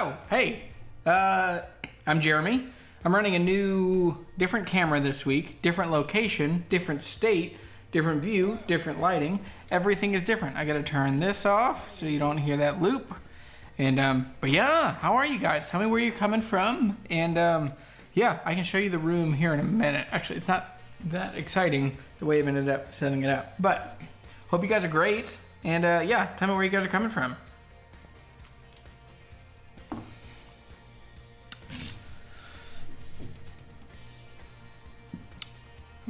So, hey, I'm Jeremy. I'm running a different camera this week, different location, different state, different view, different lighting. Everything is different. I gotta turn this off so you don't hear that loop. And, but yeah, how are you guys? Tell me where you're coming from. And, yeah, I can show you the room here in a minute. Actually, it's not that exciting the way I've ended up setting it up, but hope you guys are great. And, yeah, tell me where you guys are coming from.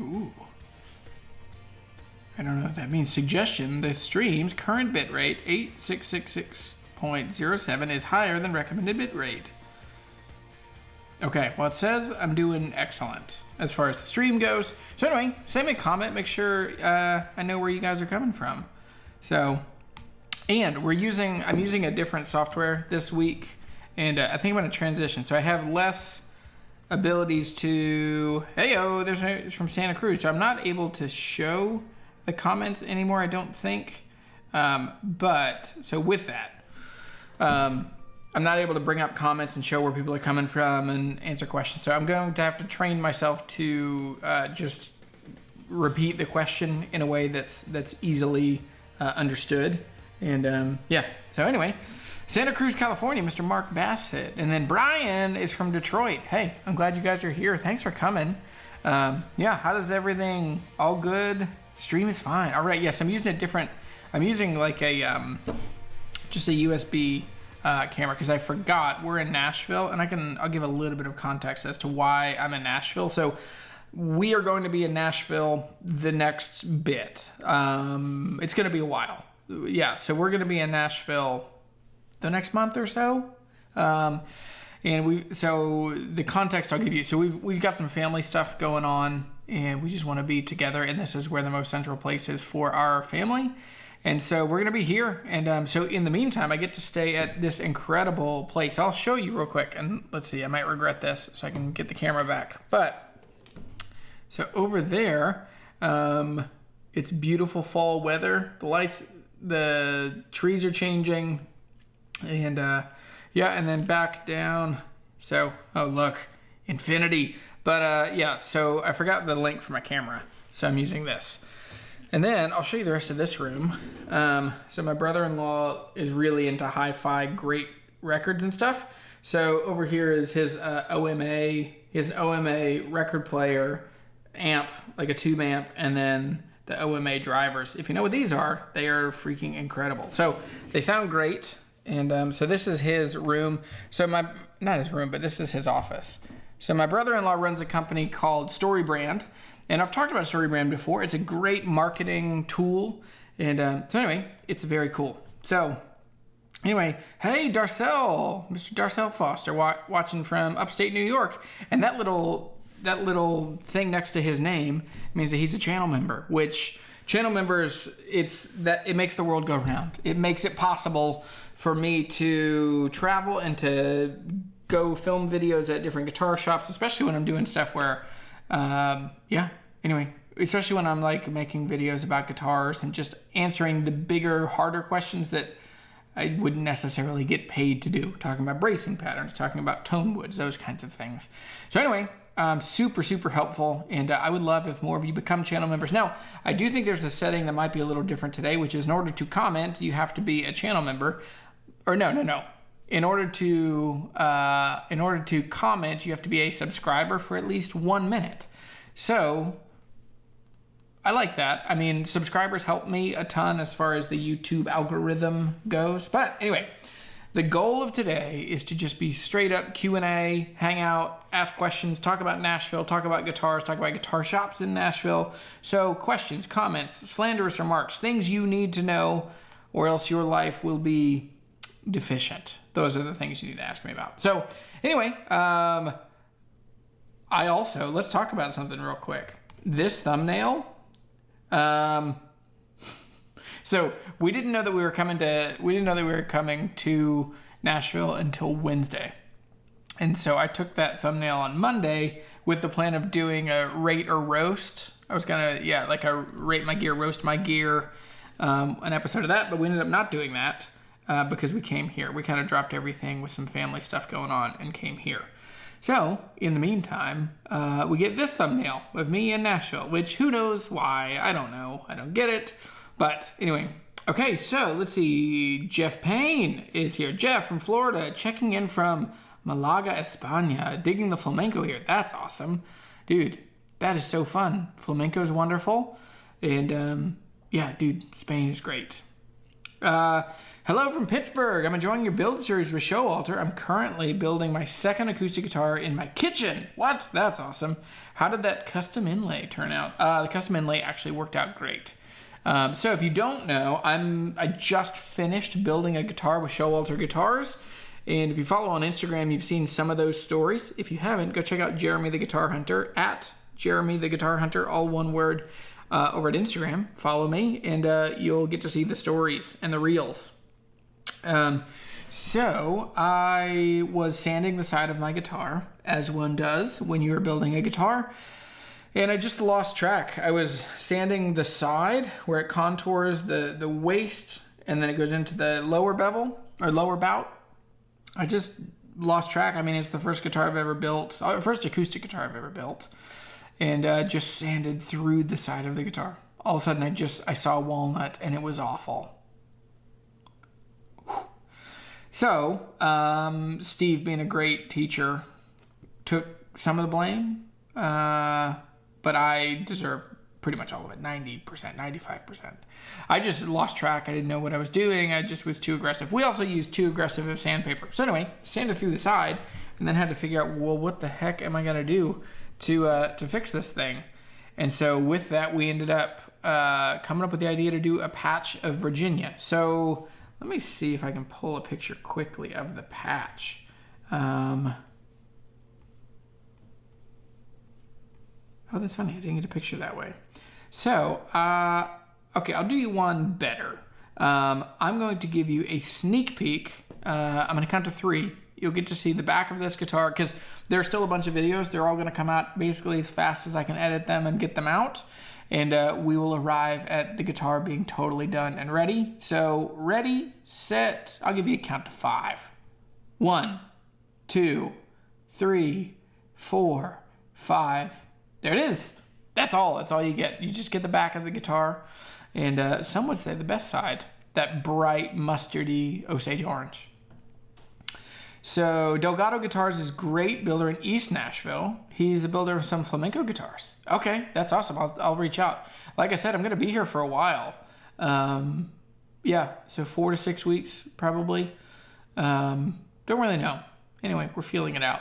Ooh. I don't know what that means. Suggestion, the stream's current bitrate, 8666.07, is higher than recommended bitrate. Okay, well it says I'm doing excellent as far as the stream goes. So anyway, send me a comment, make sure I know where you guys are coming from. So, and I'm using a different software this week, and I think I'm gonna transition. So I have less abilities to, it's from Santa Cruz. So I'm not able to show the comments anymore, I don't think. But, so with that, I'm not able to bring up comments and show where people are coming from and answer questions. So I'm going to have to train myself to just repeat the question in a way that's easily understood. And yeah, so anyway, Santa Cruz, California, Mr. Mark Bassett. And then Brian is from Detroit. Hey, I'm glad you guys are here. Thanks for coming. Yeah, how does everything, all good? Stream is fine. All right, yes, I'm using like a, just a USB camera because I forgot we're in Nashville, and I'll give a little bit of context as to why I'm in Nashville. So we are going to be in Nashville the next bit. It's going to be a while. Yeah, so we're going to be in Nashville the next month or so. So the context I'll give you. So we've got some family stuff going on, and we just want to be together, and this is where the most central place is for our family. And so we're gonna be here. And so in the meantime, I get to stay at this incredible place. I'll show you real quick, and let's see, I might regret this so I can get the camera back. But so over there, it's beautiful fall weather. The lights, the trees are changing, and yeah, and then back down. So, oh look, infinity. But yeah, so I forgot the link for my camera, so I'm using this. And then I'll show you the rest of this room. So my brother-in-law is really into hi-fi, great records and stuff. So over here is his OMA. He has an OMA record player, amp, like a tube amp, and then the OMA drivers. If you know what these are, they are freaking incredible. So they sound great. And so this is his room. So not his room, but this is his office. So my brother-in-law runs a company called StoryBrand. And I've talked about StoryBrand before. It's a great marketing tool. And so anyway, it's very cool. So anyway, hey, Darcel, Mr. Darcel Foster, watching from upstate New York. And that little thing next to his name means that he's a channel member, which channel members, it makes the world go round. It makes it possible for me to travel and to go film videos at different guitar shops, especially when I'm doing stuff where, yeah, anyway, especially when I'm like making videos about guitars and just answering the bigger, harder questions that I wouldn't necessarily get paid to do. Talking about bracing patterns, talking about tone woods, those kinds of things. So anyway, super, super helpful. And I would love if more of you become channel members. Now, I do think there's a setting that might be a little different today, which is in order to comment, you have to be a channel member. Or no. In order to comment, you have to be a subscriber for at least 1 minute. So I like that. I mean, subscribers help me a ton as far as the YouTube algorithm goes. But anyway, the goal of today is to just be straight up Q&A, hang out, ask questions, talk about Nashville, talk about guitars, talk about guitar shops in Nashville. So questions, comments, slanderous remarks, things you need to know, or else your life will be deficient. Those are the things you need to ask me about. So anyway, let's talk about something real quick. This thumbnail, so we didn't know that we were coming to Nashville until Wednesday. And so I took that thumbnail on Monday with the plan of doing a rate or roast. I was gonna, like a rate my gear, roast my gear, an episode of that, but we ended up not doing that. because we came here. We kind of dropped everything with some family stuff going on and came here. So, in the meantime, we get this thumbnail of me in Nashville, which who knows why? I don't know. I don't get it. But anyway, okay, so let's see. Jeff Payne is here. Jeff from Florida, checking in from Malaga, España, digging the flamenco here. That's awesome. Dude, that is so fun. Flamenco is wonderful. And yeah, dude, Spain is great. Hello from Pittsburgh. I'm enjoying your build series with Showalter. I'm currently building my second acoustic guitar in my kitchen. What? That's awesome. How did that custom inlay turn out? The custom inlay actually worked out great. So if you don't know, I just finished building a guitar with Showalter Guitars. And if you follow on Instagram, you've seen some of those stories. If you haven't, go check out Jeremy the Guitar Hunter, at Jeremy the Guitar Hunter, all one word, over at Instagram. Follow me, and you'll get to see the stories and the reels. So I was sanding the side of my guitar, as one does when you're building a guitar, and I just lost track. I was sanding the side where it contours the waist, and then it goes into the lower bevel, or lower bout. I just lost track. I mean, it's the first guitar I've ever built, first acoustic guitar I've ever built, and just sanded through the side of the guitar. All of a sudden, I saw a walnut, and it was awful. So, Steve, being a great teacher, took some of the blame, but I deserve pretty much all of it, 90%, 95%. I just lost track. I didn't know what I was doing. I just was too aggressive. We also used too aggressive of sandpaper. So anyway, sanded through the side, and then had to figure out, well, what the heck am I going to do to fix this thing? And so with that, we ended up coming up with the idea to do a patch of Virginia. So let me see if I can pull a picture quickly of the patch. Oh, that's funny. I didn't get a picture that way. So, okay, I'll do you one better. I'm going to give you a sneak peek. I'm going to count to 3. You'll get to see the back of this guitar, because there's still a bunch of videos. They're all going to come out basically as fast as I can edit them and get them out. And we will arrive at the guitar being totally done and ready. So ready, set, I'll give you a count to 5. 1, 2, 3, 4, 5. There it is. That's all you get. You just get the back of the guitar. And some would say the best side, that bright mustardy Osage orange. So Delgado Guitars is a great builder in East Nashville. He's a builder of some flamenco guitars. Okay, that's awesome. I'll reach out. Like I said, I'm going to be here for a while. Yeah, so 4 to 6 weeks probably. Don't really know. Anyway, we're feeling it out.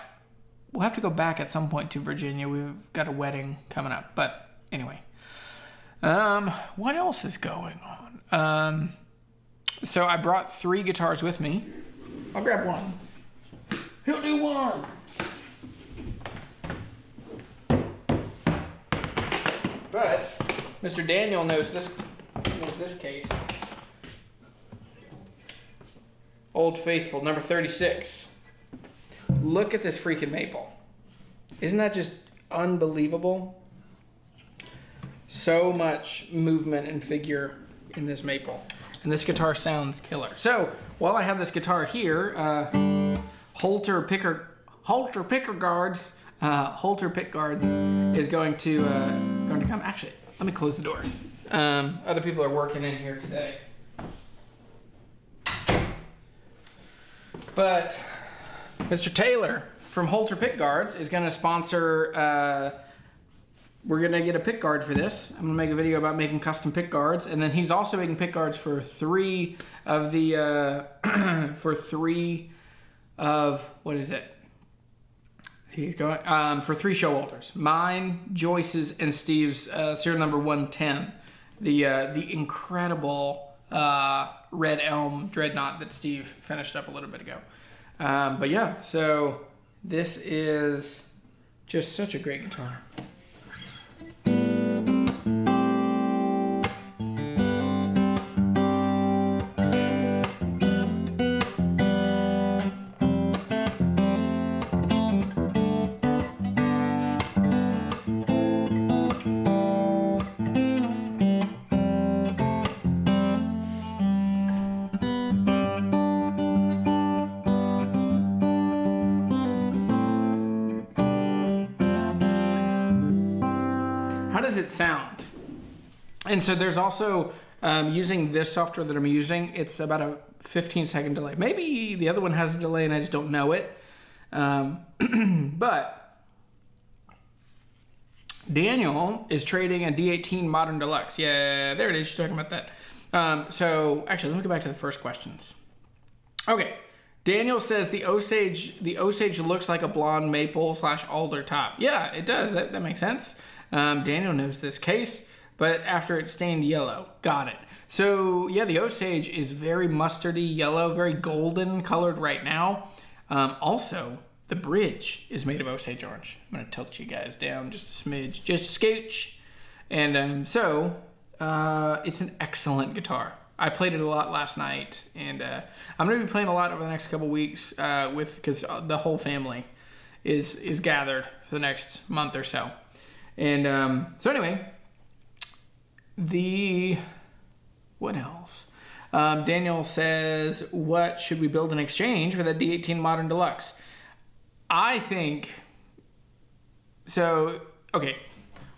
We'll have to go back at some point to Virginia. We've got a wedding coming up. But anyway, what else is going on? So I brought 3 guitars with me. I'll grab one. He'll do one. But Mr. Daniel knows this case. Old Faithful, number 36. Look at this freaking maple. Isn't that just unbelievable? So much movement and figure in this maple. And this guitar sounds killer. So while I have this guitar here, Holter Pick Guards is going to come. Actually, let me close the door. Other people are working in here today. But Mr. Taylor from Holter Pick Guards is going to sponsor. We're going to get a pick guard for this. I'm going to make a video about making custom pick guards, and then he's also making pick guards for 3 of the what is it? He's going for 3 Showalters. Mine, Joyce's, and Steve's serial number 110. The incredible Red Elm Dreadnought that Steve finished up a little bit ago. But yeah, so this is just such a great guitar. how does it sound? And so there's also, using this software that I'm using, it's about a 15-second delay. Maybe the other one has a delay and I just don't know it. But Daniel is trading a D18 Modern Deluxe. Yeah, there it is. She's talking about that. So actually, let me go back to the first questions. Okay. Daniel says the Osage looks like a blonde maple / alder top. Yeah, it does. That makes sense. Daniel knows this case, but after it's stained yellow. Got it. So yeah, the Osage is very mustardy yellow, very golden colored right now. Also, the bridge is made of Osage orange. I'm gonna tilt you guys down just a smidge, just a scooch. And so it's an excellent guitar. I played it a lot last night, and I'm going to be playing a lot over the next couple weeks because the whole family is gathered for the next month or so. And so anyway, what else? Daniel says, what should we build in exchange for that D18 Modern Deluxe? I think, so, okay,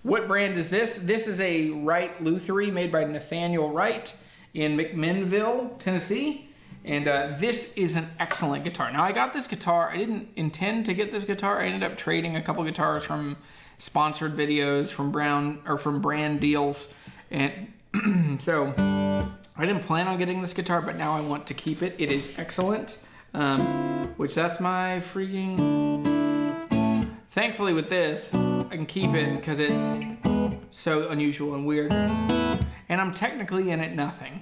what brand is this? This is a Wright Lutherie made by Nathaniel Wright in McMinnville, Tennessee. And this is an excellent guitar. Now, I got this guitar. I didn't intend to get this guitar. I ended up trading a couple guitars from sponsored videos, from brand deals. And so I didn't plan on getting this guitar, but now I want to keep it. It is excellent, which that's my freaking... Thankfully with this, I can keep it because it's so unusual and weird. And I'm technically in it nothing.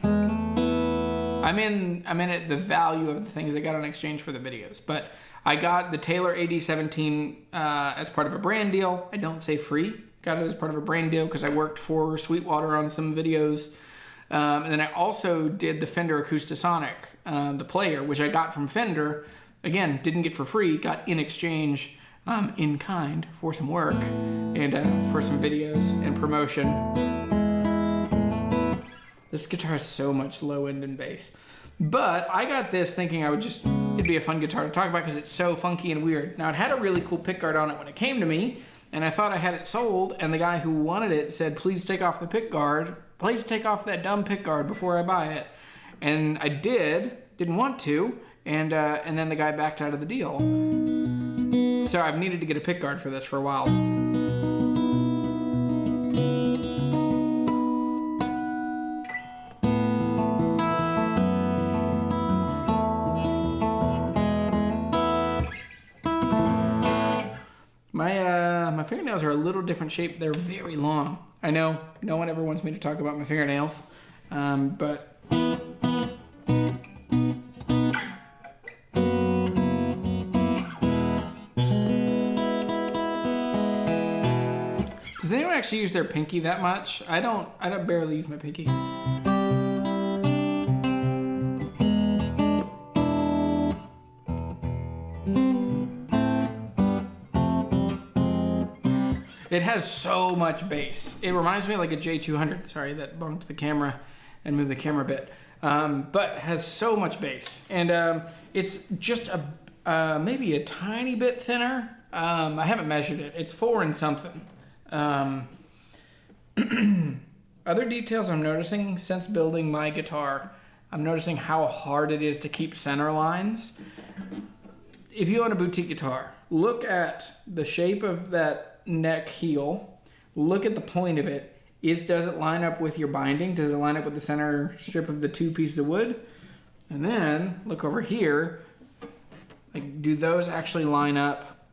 I'm in it the value of the things I got on exchange for the videos. But I got the Taylor AD17 as part of a brand deal. I don't say free. Got it as part of a brand deal because I worked for Sweetwater on some videos. And then I also did the Fender Acoustasonic, the player, which I got from Fender. Again, didn't get for free, got in exchange in kind for some work and for some videos and promotion. This guitar has so much low end and bass. But I got this thinking it'd be a fun guitar to talk about because it's so funky and weird. Now, it had a really cool pickguard on it when it came to me, and I thought I had it sold, and the guy who wanted it said, please take off the pickguard. Please take off that dumb pickguard before I buy it. And I didn't want to, and then the guy backed out of the deal. So I've needed to get a pickguard for this for a while. My fingernails are a little different shape. They're very long. I know no one ever wants me to talk about my fingernails, but does anyone actually use their pinky that much? I don't barely use my pinky. It has so much bass. It reminds me of like a J200. Sorry, that bumped the camera and moved the camera a bit. But has so much bass. And it's just maybe a tiny bit thinner. I haven't measured it. It's 4 and something. Other details I'm noticing since building my guitar, I'm noticing how hard it is to keep center lines. If you own a boutique guitar, look at the shape of that neck heel, look at the point of it. Does it line up with your binding? Does it line up with the center strip of the 2 pieces of wood? And then look over here, like, do those actually line up?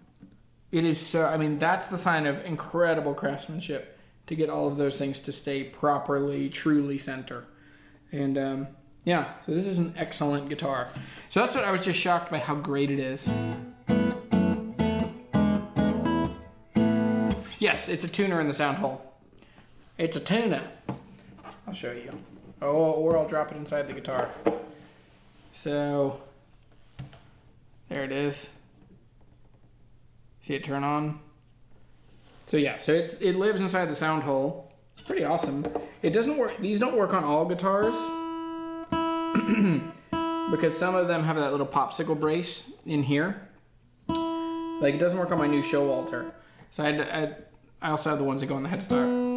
It is so, I mean, that's the sign of incredible craftsmanship to get all of those things to stay properly, truly center. And yeah, so this is an excellent guitar. So that's what I was just shocked by how great it is. Yes, it's a tuner in the sound hole. It's a tuner. I'll show you. Oh, or I'll drop it inside the guitar. So, there it is. See it turn on? So yeah, so it lives inside the sound hole. It's pretty awesome. It doesn't work, these don't work on all guitars. Because some of them have that little popsicle brace in here. Like, it doesn't work on my new Showalter. So I also have the ones that go on the headstock.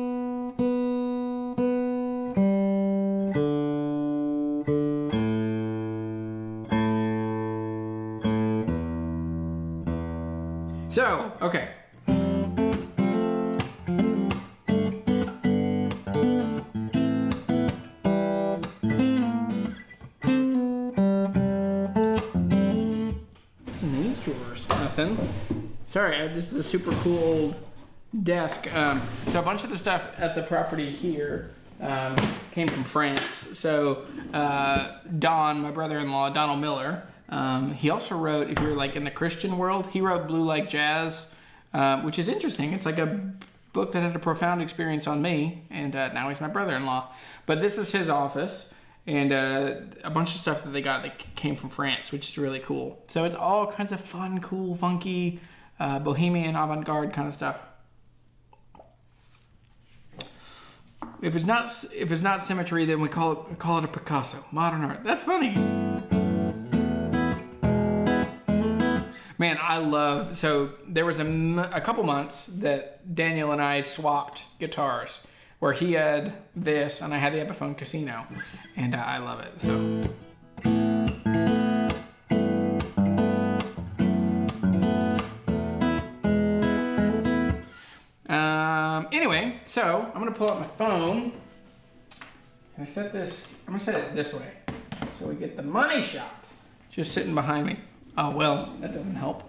So, okay. What's in these drawers? Nothing. Sorry, this is a super cool old desk. So a bunch of the stuff at the property here came from France. So Don, my brother-in-law, Donald Miller, he also wrote, if you're like in the Christian world, he wrote Blue Like Jazz, which is interesting. It's like a book that had a profound experience on me, and now he's my brother-in-law. But this is his office, and a bunch of stuff that they got that came from France, which is really cool. So it's all kinds of fun, cool, funky, bohemian, avant-garde kind of stuff. If it's not symmetry, then we call it a Picasso, modern art. That's funny. Man, I love. So there was a couple months that Daniel and I swapped guitars, where he had this and I had the Epiphone Casino, and I love it. So. Anyway, so I'm gonna pull out my phone. Can I set this? I'm gonna set it this way so we get the money shot. Just sitting behind me. Oh well, that doesn't help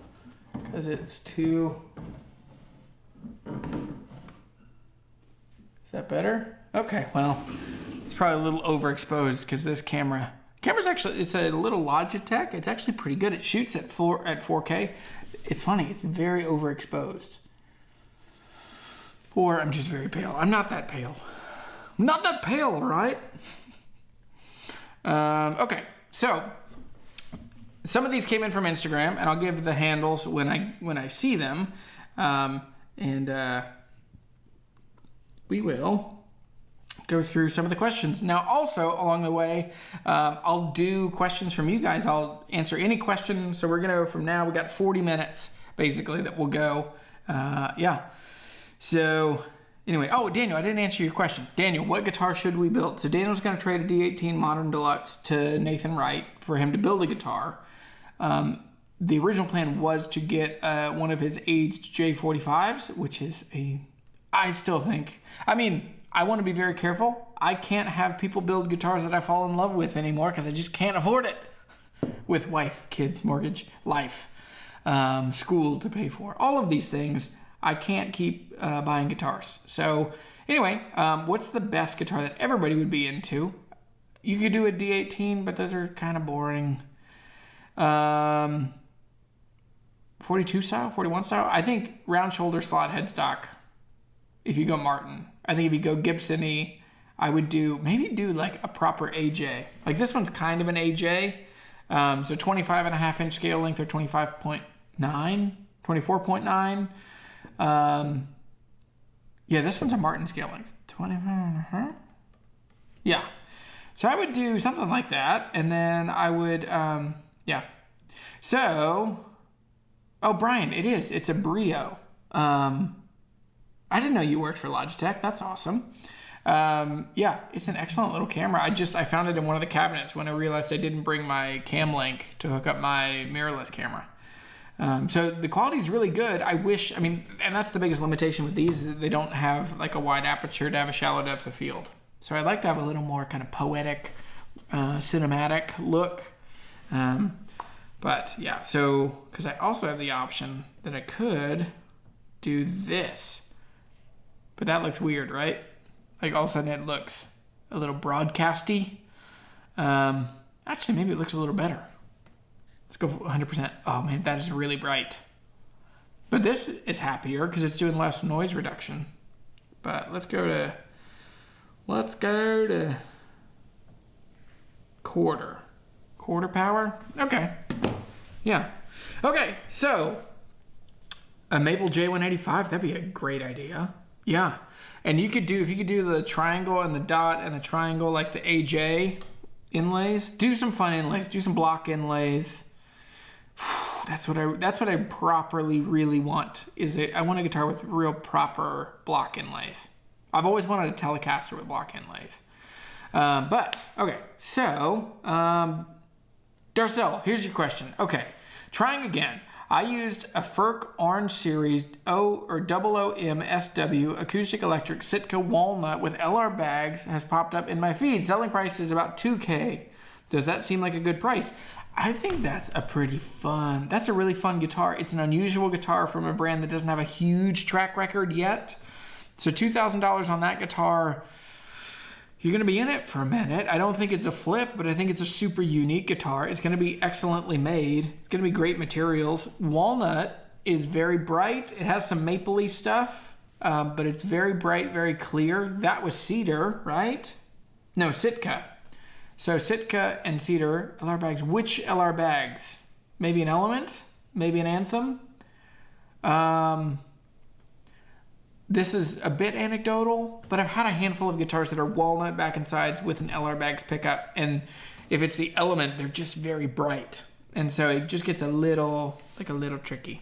because it's too. Is that better? Okay, well, it's probably a little overexposed because this camera's actually, it's a little Logitech. It's actually pretty good. It shoots at 4K. It's funny. It's very overexposed. Or I'm just very pale. I'm not that pale. I'm not that pale, all right? Okay, so some of these came in from Instagram, and I'll give the handles when I see them, and we will go through some of the questions. Now, also along the way, I'll do questions from you guys. I'll answer any question. So we're gonna, from now, we got 40 minutes basically that we'll go. Yeah. So anyway, oh, Daniel, I didn't answer your question. Daniel, what guitar should we build? So Daniel's going to trade a D18 Modern Deluxe to Nathan Wright for him to build a guitar. The original plan was to get one of his aged J45s, which is I still think, I mean, I want to be very careful. I can't have people build guitars that I fall in love with anymore because I just can't afford it. With wife, kids, mortgage, life, school to pay for, all of these things. I can't keep buying guitars. So anyway, what's the best guitar that everybody would be into? You could do a D18, but those are kind of boring. 42 style, 41 style. I think round shoulder slot headstock. If you go Martin, I think if you go Gibson-y, I would maybe do like a proper AJ. Like this one's kind of an AJ. So 25.5 inch scale length or 25.9, 24.9. Yeah, this one's a Martin scale length. 25.5. Yeah. So I would do something like that. And then I would, yeah. So, oh, Brian, it is. It's a Brio. I didn't know you worked for Logitech. That's awesome. Yeah, it's an excellent little camera. I found it in one of the cabinets when I realized I didn't bring my cam link to hook up my mirrorless camera. So the quality is really good. And that's the biggest limitation with these. They don't have like a wide aperture to have a shallow depth of field. So I'd like to have a little more kind of poetic, cinematic look. But yeah, so, because I also have the option that I could do this. But that looks weird, right? Like all of a sudden it looks a little broadcasty. Actually, maybe it looks a little better. Let's go 100%. Oh man, that is really bright. But this is happier because it's doing less noise reduction. But let's go to quarter power. Okay. Yeah. Okay. So a Maple J185, that'd be a great idea. Yeah. And if you could do the triangle and the dot and the triangle like the AJ inlays, do some fun inlays, do some block inlays. That's what I properly really want. I want a guitar with real proper block inlays. I've always wanted a Telecaster with block inlays. But okay, so Darcel, here's your question. Okay, trying again. I used a FERC Orange Series OOM SW Acoustic Electric Sitka Walnut with LR bags has popped up in my feed. Selling price is about $2K. Does that seem like a good price? I think that's a really fun guitar. It's an unusual guitar from a brand that doesn't have a huge track record yet. So $2,000 on that guitar, you're going to be in it for a minute. I don't think it's a flip, but I think it's a super unique guitar. It's going to be excellently made. It's going to be great materials. Walnut is very bright. It has some mapley stuff, but it's very bright, very clear. That was cedar, right? No, Sitka. So Sitka and cedar, LR bags. Which LR bags? Maybe an Element? Maybe an Anthem? This is a bit anecdotal, but I've had a handful of guitars that are walnut back and sides with an LR bags pickup, and if it's the Element, they're just very bright, and so it just gets a little tricky.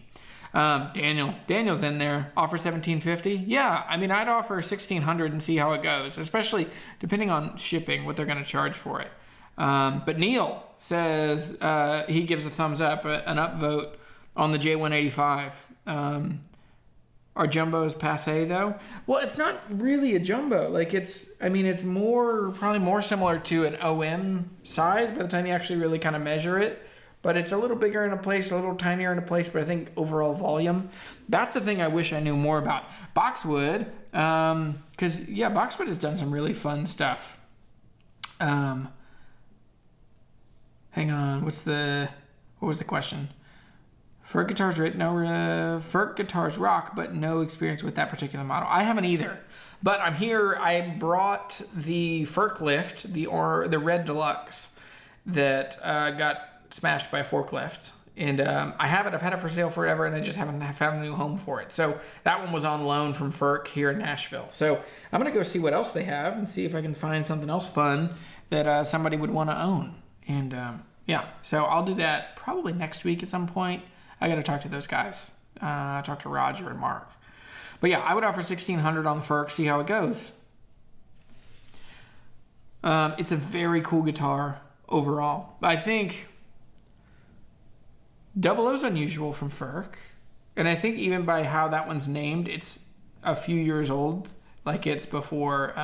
Daniel's in there. Offer $1,750. Yeah, I mean, I'd offer $1,600 and see how it goes, especially depending on shipping, what they're going to charge for it. But Neil says he gives a thumbs up, an upvote on the J185. Are jumbos passe though? Well, it's not really a jumbo. It's probably more similar to an OM size by the time you actually really kind of measure it. But it's a little bigger in a place, a little tinier in a place, but I think overall volume. That's the thing I wish I knew more about. Boxwood, because Boxwood has done some really fun stuff. Hang on, what was the question? FERC guitars rock, but no experience with that particular model. I haven't either, but I'm here. I brought the FERC lift, the Red Deluxe, that got smashed by a forklift, and I have it. I've had it for sale forever, and I just haven't found a new home for it. So that one was on loan from FERC here in Nashville. So I'm gonna go see what else they have and see if I can find something else fun that somebody would want to own. And so I'll do that probably next week at some point. I got to talk to those guys. Talk to Roger and Mark. But yeah, I would offer $1,600 on the FERC, see how it goes. It's a very cool guitar overall. I think 00's unusual from FERC. And I think even by how that one's named, it's a few years old. Like it's before,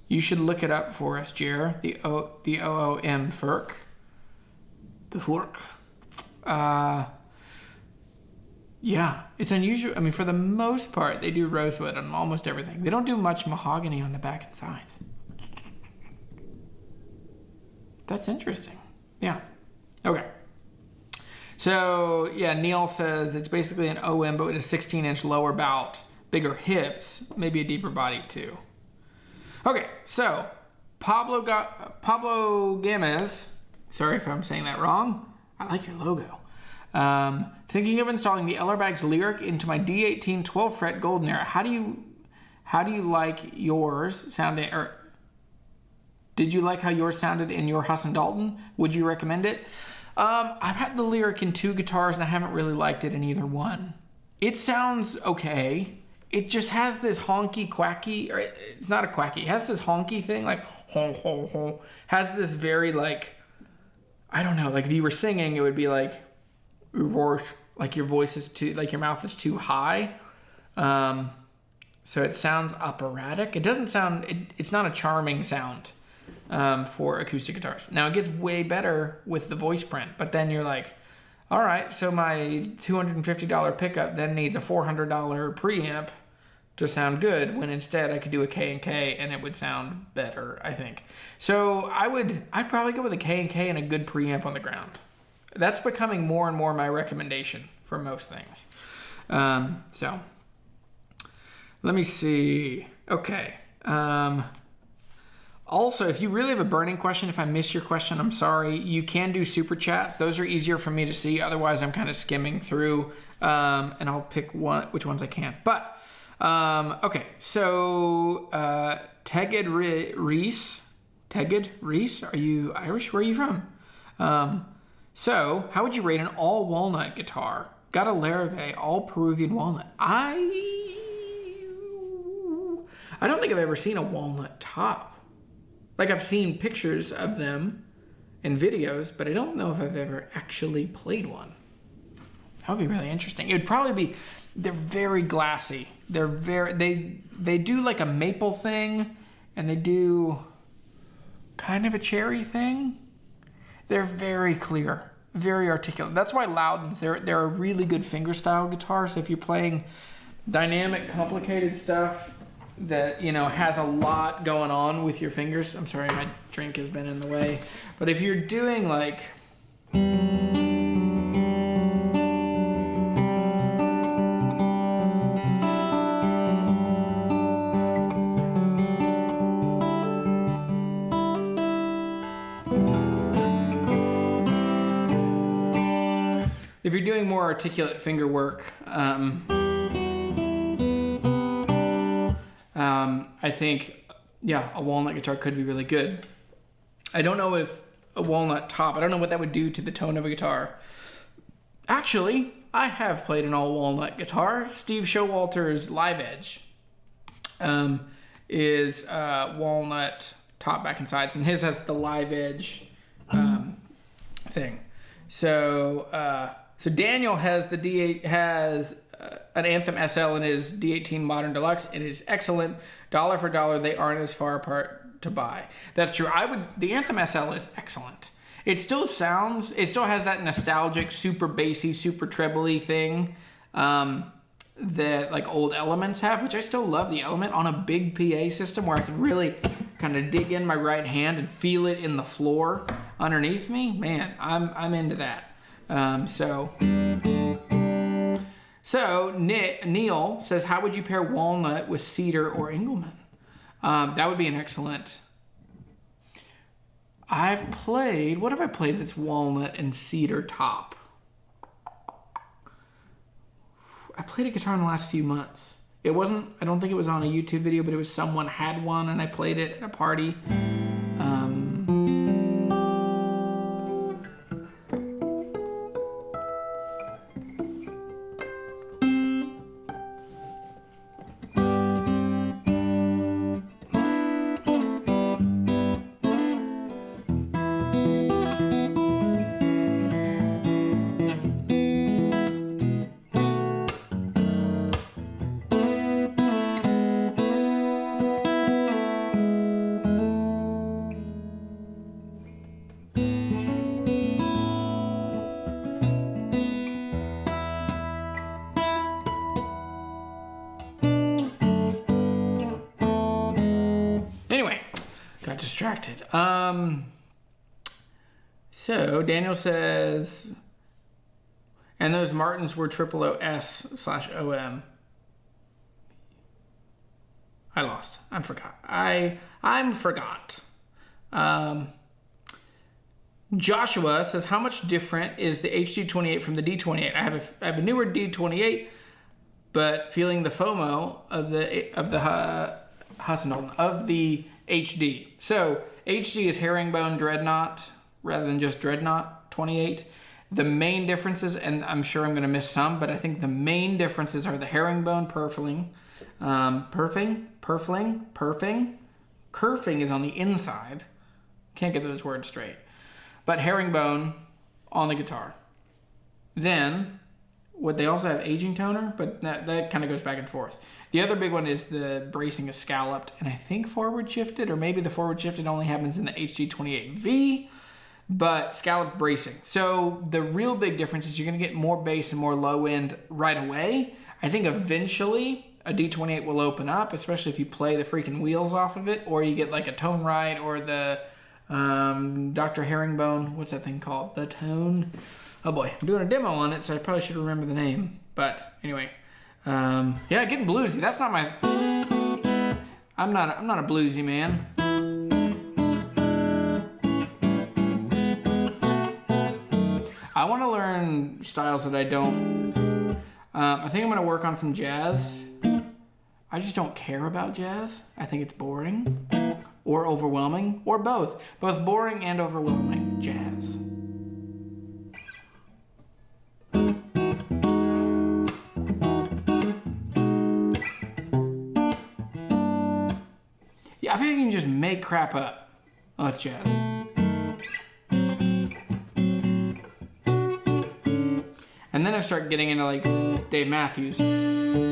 You should look it up for us, Jer. The OOM FERC. The FERC. It's unusual. I mean, for the most part, they do rosewood on almost everything. They don't do much mahogany on the back and sides. That's interesting. Yeah. Okay. So, Neil says it's basically an OM, but with a 16-inch lower bout, bigger hips, maybe a deeper body too. Okay, so Pablo Gamez, sorry if I'm saying that wrong. I like your logo. Thinking of installing the LR Bags Lyric into my D18 12 fret Golden Era. How do you like yours sounding? Or did you like how yours sounded in your Husson Dalton? Would you recommend it? I've had the Lyric in 2 guitars and I haven't really liked it in either one. It sounds okay. It just has this honky quacky, or it's not a quacky, it has this honky thing, like ho ho ho. Has this very I don't know, like if you were singing, it would be like your voice is too, like your mouth is too high. So it sounds operatic. It doesn't sound, it's not a charming sound for acoustic guitars. Now it gets way better with the voice print, but then you're like, all right, so my $250 pickup then needs a $400 preamp to sound good, when instead I could do a K&K and it would sound better, I think. So I'd probably go with a K&K and a good preamp on the ground. That's becoming more and more my recommendation for most things. So let me see. Okay. Also, if you really have a burning question, if I miss your question, I'm sorry. You can do super chats. Those are easier for me to see. Otherwise, I'm kind of skimming through, and I'll pick which ones I can. But okay, so Teged Reese, are you Irish? Where are you from? So, how would you rate an all walnut guitar? Got a Larrivee, all Peruvian walnut. I don't think I've ever seen a walnut top. Like, I've seen pictures of them, in videos, but I don't know if I've ever actually played one. That would be really interesting. It would probably be, they're very glassy. They do like a maple thing, and they do kind of a cherry thing. They're very clear, very articulate. That's why Loudons, they're a really good fingerstyle guitar. So if you're playing dynamic, complicated stuff that, you know, has a lot going on with your fingers. I'm sorry, my drink has been in the way. But if you're doing like, if you're doing more articulate finger work, I think, yeah, a walnut guitar could be really good. I don't know if a walnut top, I don't know what that would do to the tone of a guitar. Actually, I have played an all walnut guitar. Steve Showalter's Live Edge is walnut top, back, and sides, and his has the Live Edge thing. So Daniel has the D8, has an Anthem SL in his D18 Modern Deluxe. It is excellent. Dollar for dollar, they aren't as far apart to buy. That's true. The Anthem SL is excellent. It still has that nostalgic, super bassy, super trebly thing that like old Elements have, which I still love the Element on a big PA system where I can really kind of dig in my right hand and feel it in the floor underneath me. Man, I'm into that. So Neil says, how would you pair walnut with cedar or Engelmann? That would be an excellent. What have I played that's walnut and cedar top? I played a guitar in the last few months. I don't think it was on a YouTube video, but it was someone had one and I played it at a party. Distracted. So Daniel says, and those Martins were OOS/OM. I lost. I'm forgot. Joshua says, how much different is the HD28 from the D28? I have a newer D28, but feeling the FOMO of the HD. So HD is herringbone dreadnought rather than just dreadnought 28. The main differences, and I'm sure I'm going to miss some, but I think the main differences are the herringbone purfling. Kerfing is on the inside. Can't get those words straight. But herringbone on the guitar. Then, would they also have aging toner? But that kind of goes back and forth. The other big one is the bracing is scalloped, and I think forward shifted, or maybe the forward shifted only happens in the HD28V, but scalloped bracing. So the real big difference is you're going to get more bass and more low end right away. I think eventually a D28 will open up, especially if you play the freaking wheels off of it, or you get like a Tone Right or the Dr. Herringbone. What's that thing called? The Tone. Oh boy, I'm doing a demo on it, so I probably should remember the name. But anyway, yeah, getting bluesy. That's not my. I'm not a bluesy man. I want to learn styles that I don't. I think I'm going to work on some jazz. I just don't care about jazz. I think it's boring or overwhelming or both. Both boring and overwhelming jazz. Yeah, I think you can just make crap up. Oh, it's jazz. And then I start getting into like Dave Matthews. Okay,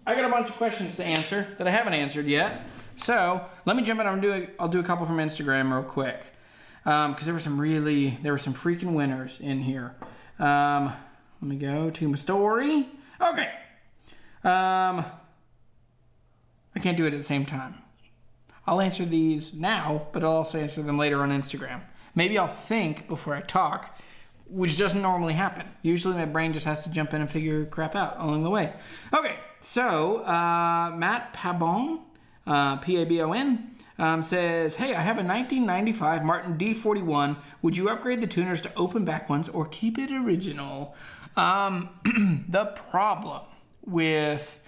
I got a bunch of questions to answer that I haven't answered yet. So let me jump in. I'll do a couple from Instagram real quick. Because there were some freaking winners in here. Let me go to my story. Okay. I can't do it at the same time. I'll answer these now, but I'll also answer them later on Instagram. Maybe I'll think before I talk, which doesn't normally happen. Usually my brain just has to jump in and figure crap out along the way. Okay, so Matt Pabon, P-A-B-O-N, says, hey, I have a 1995 Martin D41. Would you upgrade the tuners to open back ones or keep it original? The problem with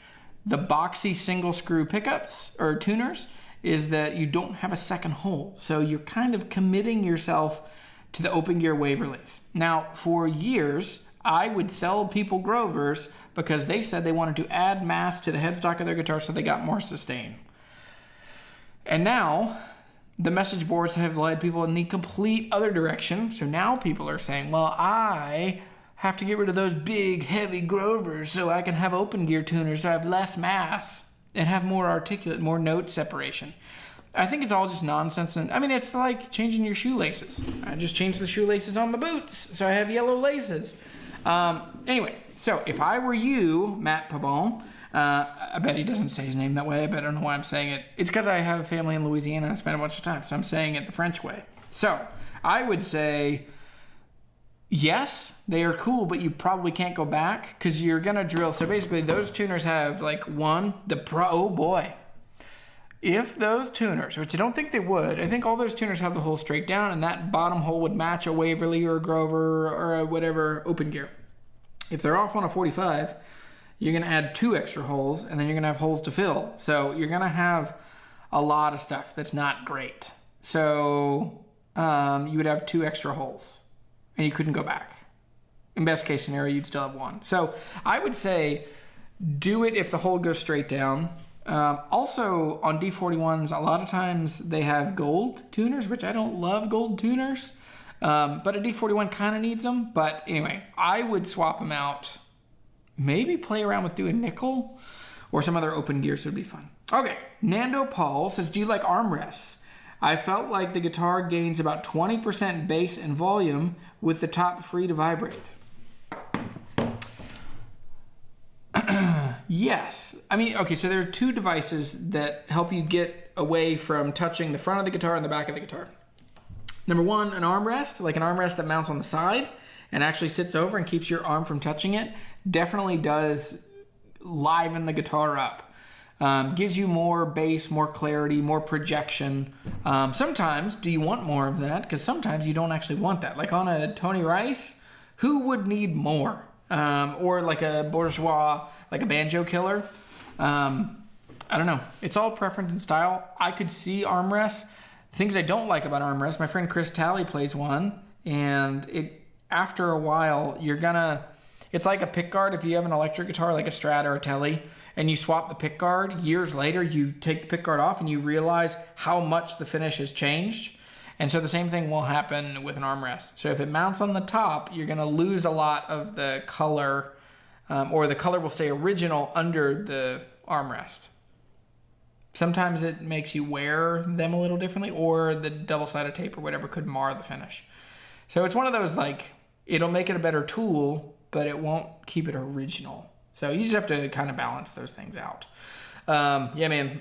the boxy single screw pickups or tuners is that you don't have a second hole. So you're kind of committing yourself to the open gear Waverleys. Now, for years, I would sell people Grovers because they said they wanted to add mass to the headstock of their guitar so they got more sustain. And now, the message boards have led people in the complete other direction. So now people are saying, well, I have to get rid of those big, heavy Grovers so I can have open gear tuners so I have less mass and have more articulate, more note separation. I think it's all just nonsense. And I mean, it's like changing your shoelaces. I just changed the shoelaces on my boots, so I have yellow laces. Anyway, so if I were you, Matt Pabon, I bet he doesn't say his name that way. I bet I don't know why I'm saying it. It's because I have a family in Louisiana and I spent a bunch of time, so I'm saying it the French way. So I would say, yes, they are cool, but you probably can't go back because you're going to drill. So basically, those tuners have like oh boy. If those tuners, which I don't think they would, I think all those tuners have the hole straight down and that bottom hole would match a Waverly or a Grover or a whatever open gear. If they're off on a 45, you're going to add 2 extra holes and then you're going to have holes to fill. So you're going to have a lot of stuff that's not great. So you would have 2 extra holes and you couldn't go back. In best case scenario, you'd still have 1. So I would say do it if the hole goes straight down. Also on D41s, a lot of times they have gold tuners, which I don't love gold tuners. But a D41 kind of needs them. But anyway, I would swap them out. Maybe play around with doing nickel or some other open gear, so it'd be fun. Okay, Nando Paul says, do you like armrests? I felt like the guitar gains about 20% bass and volume with the top free to vibrate. Yes. I mean, okay, so there are 2 devices that help you get away from touching the front of the guitar and the back of the guitar. Number 1, an armrest, like an armrest that mounts on the side and actually sits over and keeps your arm from touching it. Definitely does liven the guitar up. Gives you more bass, more clarity, more projection. Sometimes, do you want more of that? Because sometimes you don't actually want that. Like on a Tony Rice, who would need more? Or like a Bourgeois, like a banjo killer. I don't know. It's all preference and style. I could see armrests. Things I don't like about armrests, my friend Chris Talley plays one, and after a while, it's like a pickguard. If you have an electric guitar like a Strat or a Tele, and you swap the pickguard, years later, you take the pickguard off and you realize how much the finish has changed. And so the same thing will happen with an armrest. So if it mounts on the top, you're going to lose a lot of the color, or the color will stay original under the armrest. Sometimes it makes you wear them a little differently, or the double-sided tape or whatever could mar the finish. So it's one of those, like, it'll make it a better tool, but it won't keep it original. So you just have to kind of balance those things out. Yeah, man.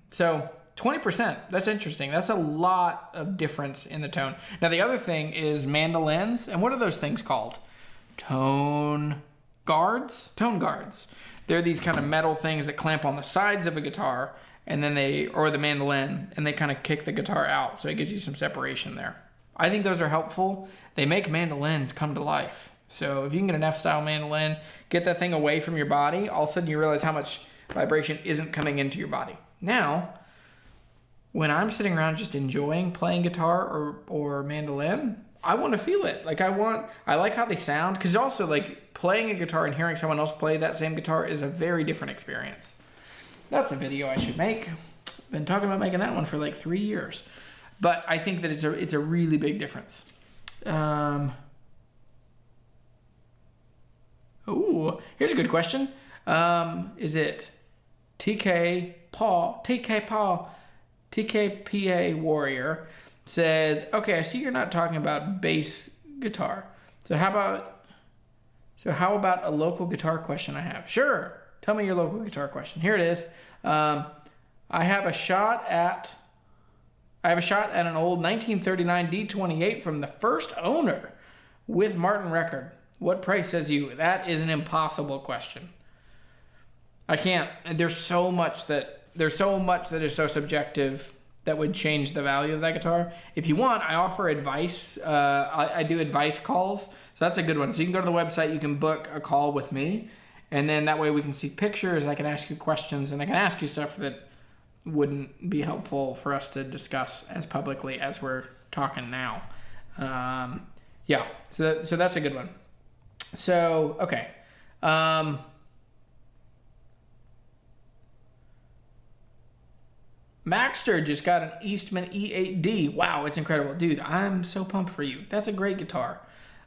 So 20%, that's interesting. That's a lot of difference in the tone. Now, the other thing is mandolins. And what are those things called? Tone guards? Tone guards. They're these kind of metal things that clamp on the sides of a guitar, and then or the mandolin, and they kind of kick the guitar out. So it gives you some separation there. I think those are helpful. They make mandolins come to life. So if you can get an F-style mandolin, get that thing away from your body, all of a sudden you realize how much vibration isn't coming into your body. Now, when I'm sitting around just enjoying playing guitar or mandolin, I want to feel it. Like I like how they sound, because also like playing a guitar and hearing someone else play that same guitar is a very different experience. That's a video I should make. Been talking about making that one for like 3 years, but I think that it's a really big difference. Ooh, here's a good question. Is it TKPA Warrior says, okay, I see you're not talking about bass guitar. So how about a local guitar question I have? Sure. Tell me your local guitar question. Here it is. I have a shot at an old 1939 D28 from the first owner with Martin record. What price says you? That is an impossible question. I can't. There's so much that is so subjective that would change the value of that guitar. If you want, I offer advice. I do advice calls. So that's a good one. So you can go to the website, you can book a call with me, and then that way we can see pictures, I can ask you questions, and I can ask you stuff that wouldn't be helpful for us to discuss as publicly as we're talking now. Yeah, so that's a good one. So, okay. Maxter just got an Eastman E8D. Wow, it's incredible. Dude, I'm so pumped for you. That's a great guitar.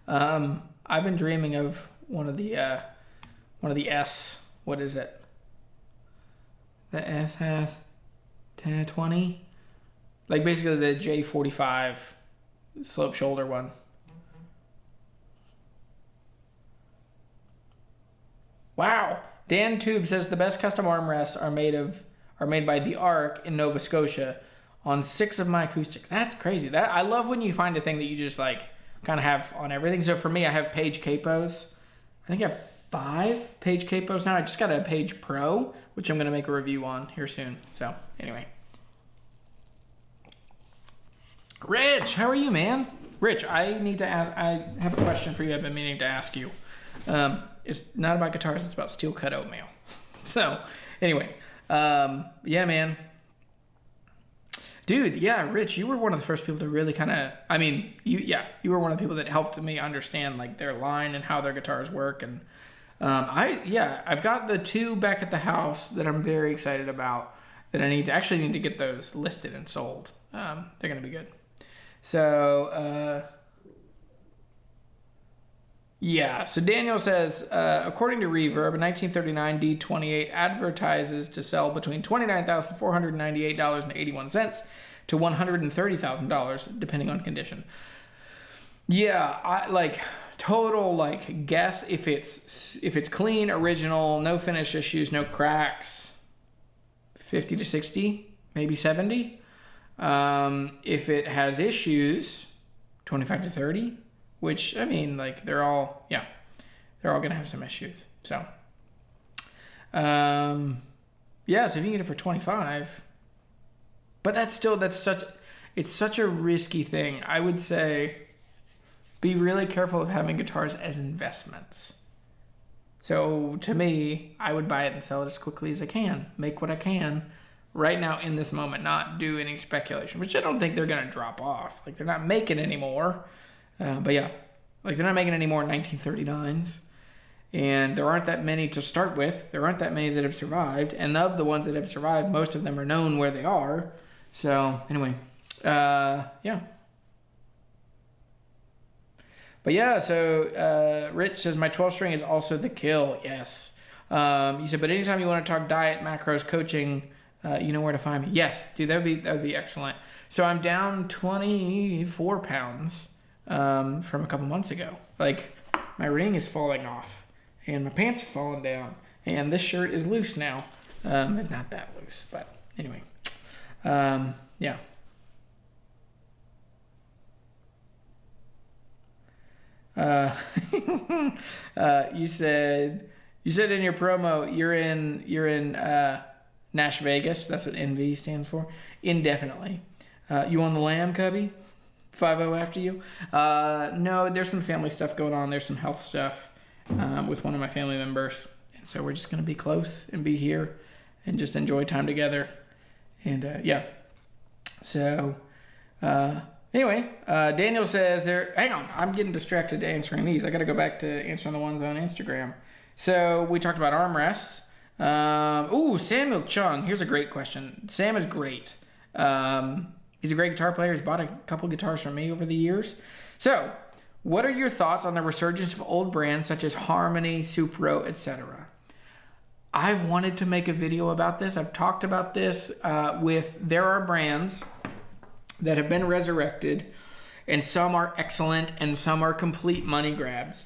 I've been dreaming of one of the S, what is it? The S has 1020? Like basically the J45 slope shoulder one. Wow. Dan Tube says the best custom armrests are made by the Arc in Nova Scotia on 6 of my acoustics. That's crazy. I love when you find a thing that you just like kind of have on everything. So for me, I have Page Capos. I think I have 5 Page Capos now. I just got a Page Pro, which I'm going to make a review on here soon. So anyway. Rich, how are you, man? Rich, I have a question for you I've been meaning to ask you. It's not about guitars, it's about steel cut oatmeal. So anyway, yeah, man. Dude, yeah, Rich, you were one of the first people to really kind of, you were one of the people that helped me understand like their line and how their guitars work. And I've got the 2 back at the house that I'm very excited about that I need to get those listed and sold. They're going to be good. So, so Daniel says, according to Reverb, a 1939 D28 advertises to sell between $29,498.81 to $130,000, depending on condition. Yeah, total guess if it's clean, original, no finish issues, no cracks, 50 to 60, maybe 70. If it has issues, 25 to 30. Which, they're all going to have some issues. So, so if you can get it for 25, but it's such a risky thing. I would say be really careful of having guitars as investments. So to me, I would buy it and sell it as quickly as I can, make what I can right now in this moment, not do any speculation, which I don't think they're going to drop off. They're not making anymore. But yeah, they're not making any more 1939s, and there aren't that many to start with. There aren't that many that have survived, and of the ones that have survived, most of them are known where they are. So anyway, yeah. But yeah, so Rich says my 12-string is also the kill. Yes. He said, but anytime you want to talk diet, macros, coaching, you know where to find me. Yes, dude, that would be excellent. So I'm down 24 pounds. From a couple months ago. My ring is falling off and my pants are falling down and this shirt is loose now. It's not that loose, but anyway. Yeah. You said in your promo you're in Nash Vegas. That's what NV stands for. Indefinitely. You on the lam, Cubby? 5-0 after you? No, there's some family stuff going on. There's some health stuff with one of my family members. And so we're just going to be close and be here and just enjoy time together. And yeah. So, Anyway, Daniel says hang on, I'm getting distracted answering these. I got to go back to answering the ones on Instagram. So we talked about armrests. Samuel Chung. Here's a great question. Sam is great. He's a great guitar player. He's bought a couple guitars from me over the years. So, what are your thoughts on the resurgence of old brands such as Harmony, Supro, etc.? I've wanted to make a video about this. I've talked about this there are brands that have been resurrected, and some are excellent and some are complete money grabs.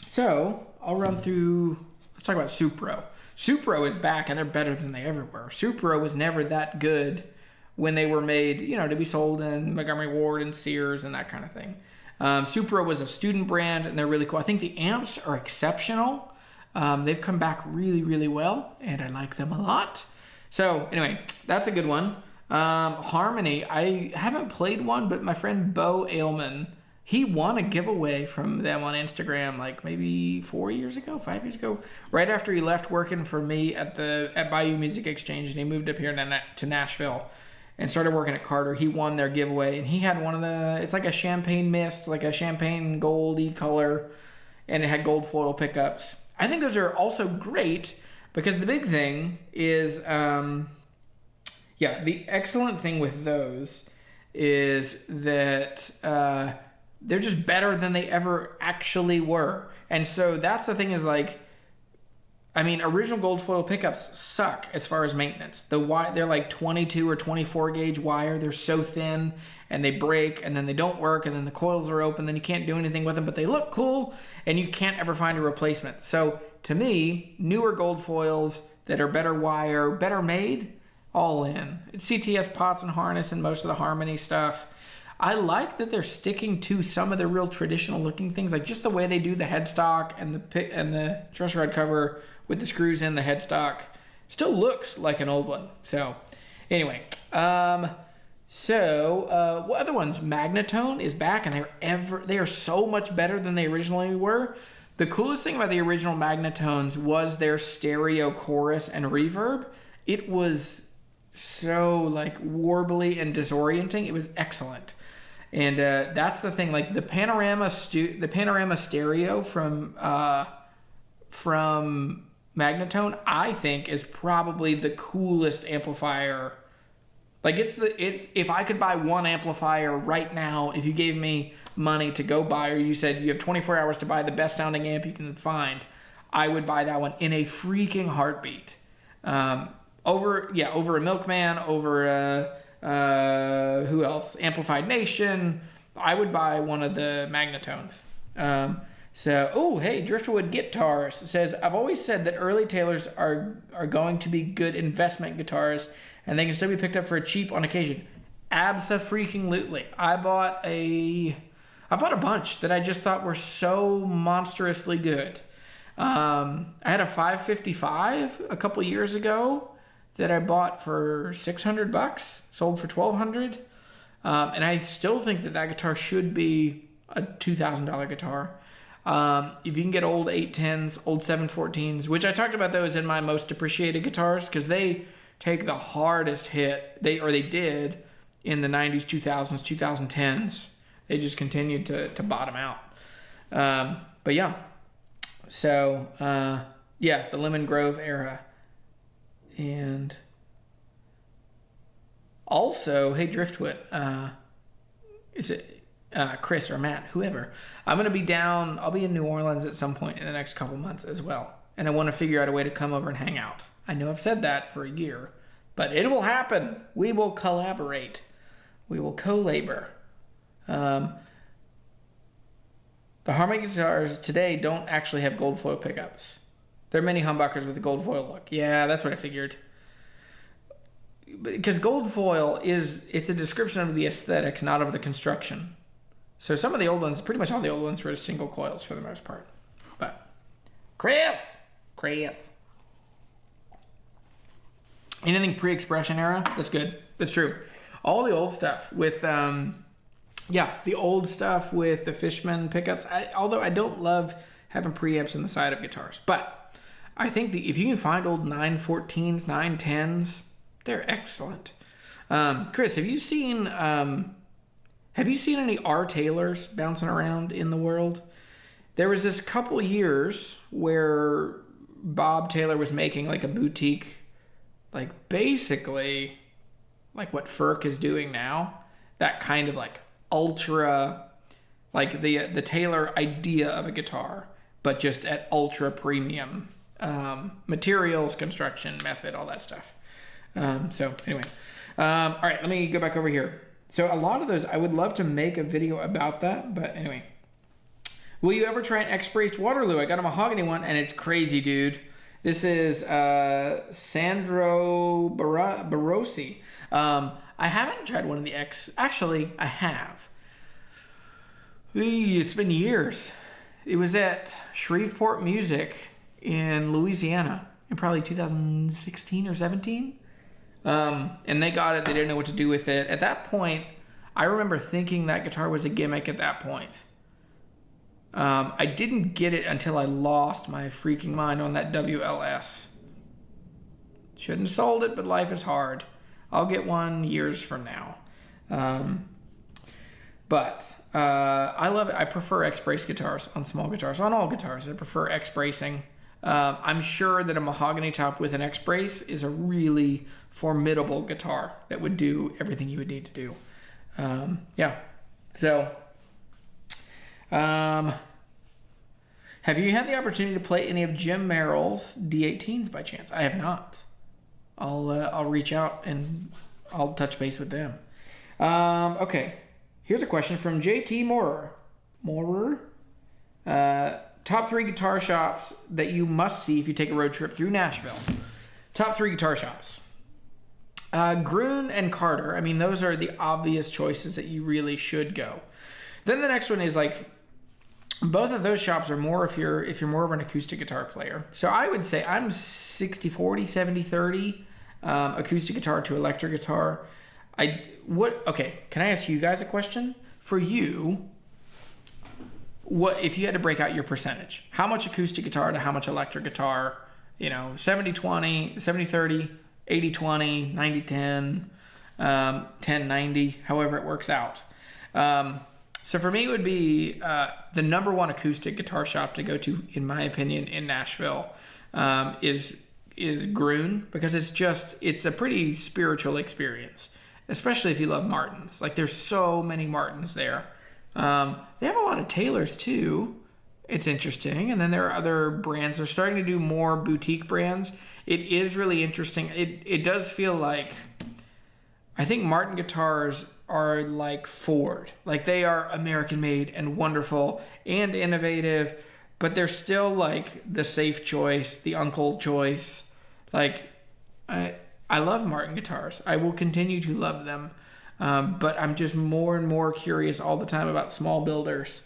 So, I'll run through, let's talk about Supro. Supro is back and they're better than they ever were. Supro was never that good when they were made, to be sold in Montgomery Ward and Sears and that kind of thing. Supro was a student brand and they're really cool. I think the amps are exceptional. They've come back really, really well and I like them a lot. So anyway, that's a good one. Harmony, I haven't played one, but my friend Bose L1, he won a giveaway from them on Instagram like maybe 5 years ago, right after he left working for me at Bayou Music Exchange and he moved up here to Nashville and started working at Carter. He won their giveaway and he had it's like a champagne mist, like a champagne goldy color, and it had gold foil pickups. I think those are also great because the big thing is, the excellent thing with those is that they're just better than they ever actually were. And so that's the thing is original gold foil pickups suck as far as maintenance. They're like 22 or 24 gauge wire. They're so thin and they break and then they don't work and then the coils are open. Then you can't do anything with them, but they look cool and you can't ever find a replacement. So to me, newer gold foils that are better wire, better made, all in. It's CTS pots and harness and most of the Harmony stuff. I like that they're sticking to some of the real traditional looking things, like just the way they do the headstock and the truss rod cover with the screws in the headstock still looks like an old one. So anyway, what other ones? Magnetone is back and they are so much better than they originally were. The coolest thing about the original Magnetones was their stereo chorus and reverb. It was so warbly and disorienting. It was excellent. And that's the thing, the panorama stereo from Magnetone, I think is probably the coolest amplifier. It's if I could buy one amplifier right now, if you gave me money to go buy, or you said you have 24 hours to buy the best sounding amp you can find, I would buy that one in a freaking heartbeat. Over a Milkman, over who else? Amplified Nation. I would buy one of the Magnetones. Driftwood Guitars says, I've always said that early Taylors are going to be good investment guitars and they can still be picked up for cheap on occasion. Abso-freaking-lutely. I bought a bunch that I just thought were so monstrously good. I had a 555 a couple years ago that I bought for $600, sold for $1,200. And I still think that guitar should be a $2,000 guitar. If you can get old 810s, old 714s, which I talked about those in my most depreciated guitars because they take the hardest hit. They did in the 90s, 2000s, 2010s. They just continued to bottom out. The Lemon Grove era. And also, hey, Driftwood, is it Chris or Matt, whoever? I'll be in New Orleans at some point in the next couple months as well. And I want to figure out a way to come over and hang out. I know I've said that for a year, but it will happen. We will collaborate. We will co-labor. The Harmony guitars today don't actually have gold foil pickups. There are many humbuckers with a gold foil look. Yeah, that's what I figured. Because gold foil it's a description of the aesthetic, not of the construction. So some of the old ones, pretty much all the old ones were single coils for the most part. But Chris. Anything pre-expression era? That's good. That's true. All the old stuff with the old stuff with the Fishman pickups. Although I don't love having preamps in the side of guitars, but I think if you can find old 914s, 910s, they're excellent. Chris, have you seen Have you seen any R. Taylors bouncing around in the world? There was this couple years where Bob Taylor was making like a boutique, like basically like what Ferk is doing now. That kind of like ultra, like the Taylor idea of a guitar, but just at ultra premium materials, construction, method, all that stuff. So anyway, all right, let me go back over here. So a lot of those, I would love to make a video about that, but anyway. Will you ever try an X-braced Waterloo? I got a mahogany one, and it's crazy, dude. This is Sandro Barossi. I haven't tried one of the X. Actually, I have. It's been years. It was at Shreveport Music in Louisiana in probably 2016 or 17. And they got it. They didn't know what to do with it. At that point, I remember thinking that guitar was a gimmick at that point. I didn't get it until I lost my freaking mind on that WLS. Shouldn't have sold it, but life is hard. I'll get one years from now. But I love it. I prefer X-brace guitars on small guitars. On all guitars, I prefer X-bracing. I'm sure that a mahogany top with an X-brace is a really formidable guitar that would do everything you would need to do. Yeah. So... have you had the opportunity to play any of Jim Merrill's D18s by chance? I have not. I'll reach out and I'll touch base with them. Okay. Here's a question from JT Moorer. Top 3 guitar shops that you must see if you take a road trip through Nashville. Top 3 guitar shops. Gruen and Carter. I mean, those are the obvious choices that you really should go. Then the next one is like, both of those shops are more if you're more of an acoustic guitar player. So I would say I'm 60-40, 70-30 acoustic guitar to electric guitar. Okay, can I ask you guys a question? For you, what if you had to break out your percentage? How much acoustic guitar to how much electric guitar? 70-20, 70-30, 80-20, 90-10, 10-90, however it works out. So for me, it would be the number one acoustic guitar shop to go to, in my opinion, in Nashville, is Gruen, because it's a pretty spiritual experience, especially if you love Martins. Like, there's so many Martins there. They have a lot of Taylors too. It's interesting. And then there are other brands. They're starting to do more boutique brands. It is really interesting. It does feel like, I think Martin guitars are like Ford. Like, they are American made and wonderful and innovative, but they're still like the safe choice, the uncle choice. Like, I love Martin guitars. I will continue to love them. But I'm just more and more curious all the time about small builders.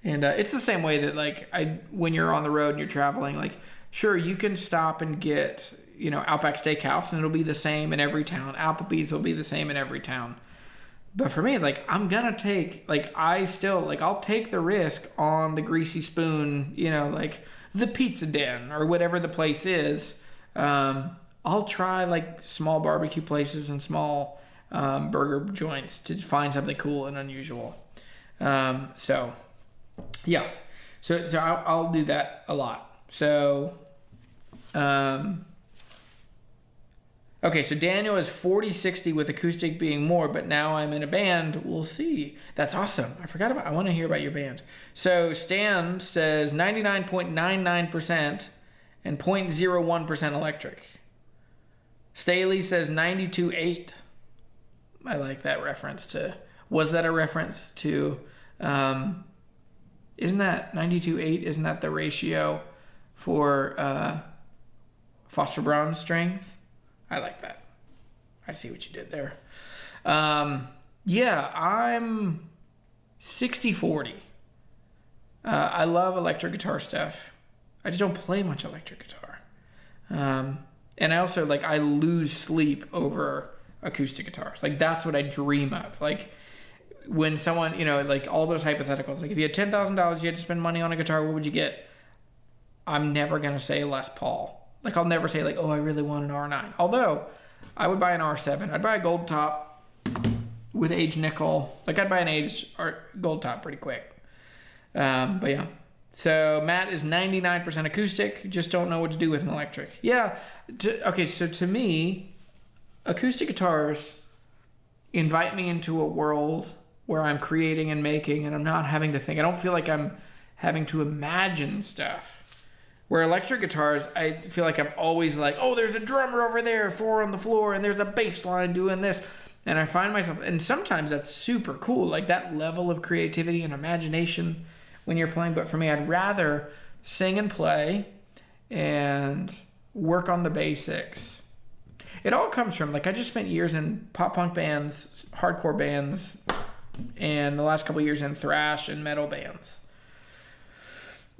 And it's the same way that, like, when you're on the road and you're traveling, like, sure, you can stop and get, Outback Steakhouse, and it'll be the same in every town. Applebee's will be the same in every town. But for me, like, I'm gonna take, like, I'll take the risk on the Greasy Spoon, like the Pizza Den or whatever the place is. I'll try like small barbecue places and small burger joints to find something cool and unusual. So I'll do that a lot. So, okay, so Daniel is 40-60 with acoustic being more, but now I'm in a band. We'll see. That's awesome. I want to hear about your band. So Stan says 99.99% and 0.01% electric. Staley says 92.8. I like that reference to, was that a reference to, isn't that 92.8? Isn't that the ratio for Foster Brown strings? I like that. I see what you did there. Yeah, I'm 60-40. I love electric guitar stuff. I just don't play much electric guitar. And I also, like, I lose sleep over acoustic guitars. Like, that's what I dream of. Like, when someone, like all those hypotheticals, like if you had $10,000, you had to spend money on a guitar, what would you get? I'm never going to say Les Paul. Like, I'll never say, like, oh, I really want an R9. Although, I would buy an R7. I'd buy a gold top with aged nickel. Like I'd buy an aged gold top pretty quick. But yeah. So Matt is 99% acoustic. Just don't know what to do with an electric. Yeah. Okay. So to me, acoustic guitars invite me into a world where I'm creating and making, and I'm not having to think. I don't feel like I'm having to imagine stuff. Where electric guitars, I feel like I'm always like, oh, there's a drummer over there, 4 on the floor, and there's a bass line doing this. And I find myself, and sometimes that's super cool, like that level of creativity and imagination when you're playing. But for me, I'd rather sing and play and work on the basics. It all comes from, like, I just spent years in pop punk bands, hardcore bands, and the last couple of years in thrash and metal bands.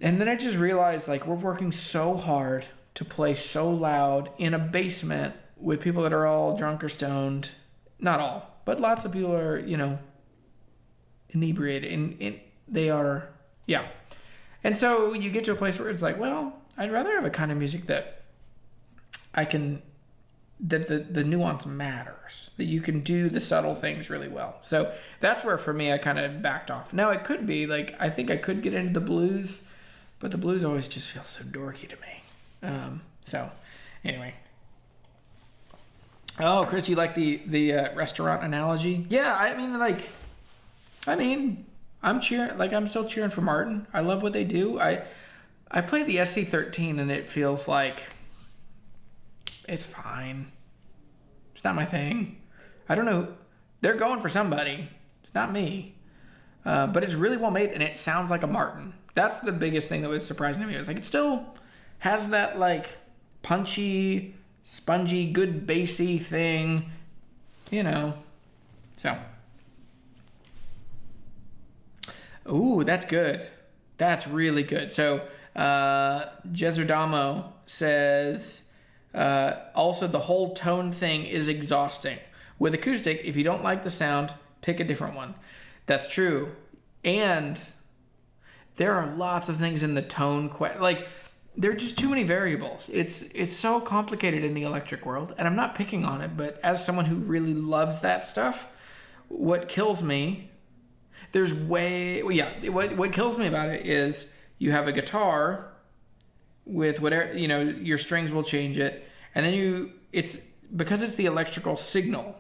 And then I just realized, like, we're working so hard to play so loud in a basement with people that are all drunk or stoned. Not all, but lots of people are, you know, inebriated. And they are, yeah. And so you get to a place where it's like, well, I'd rather have a kind of music that I can, that the nuance matters, that you can do the subtle things really well. So that's where, for me, I kind of backed off. Now, it could be, like, I think I could get into the blues, but the blues always just feel so dorky to me. So, anyway. Oh, Chris, you like the restaurant analogy? Yeah, I'm cheering. Like, I'm still cheering for Martin. I love what they do. I played the SC13, and it feels like it's fine. It's not my thing. I don't know. They're going for somebody. It's not me. But it's really well made, and it sounds like a Martin. That's the biggest thing that was surprising to me. It was like, it still has that, like, punchy, spongy, good bassy thing, you know. So. Ooh, that's good. That's really good. So, Jezerdamo says, also the whole tone thing is exhausting. With acoustic, if you don't like the sound, pick a different one. That's true. And there are lots of things in the tone, like, there are just too many variables. It's so complicated in the electric world, and I'm not picking on it, but as someone who really loves that stuff, what kills me, what kills me about it is you have a guitar with whatever, you know, your strings will change it, and then because it's the electrical signal,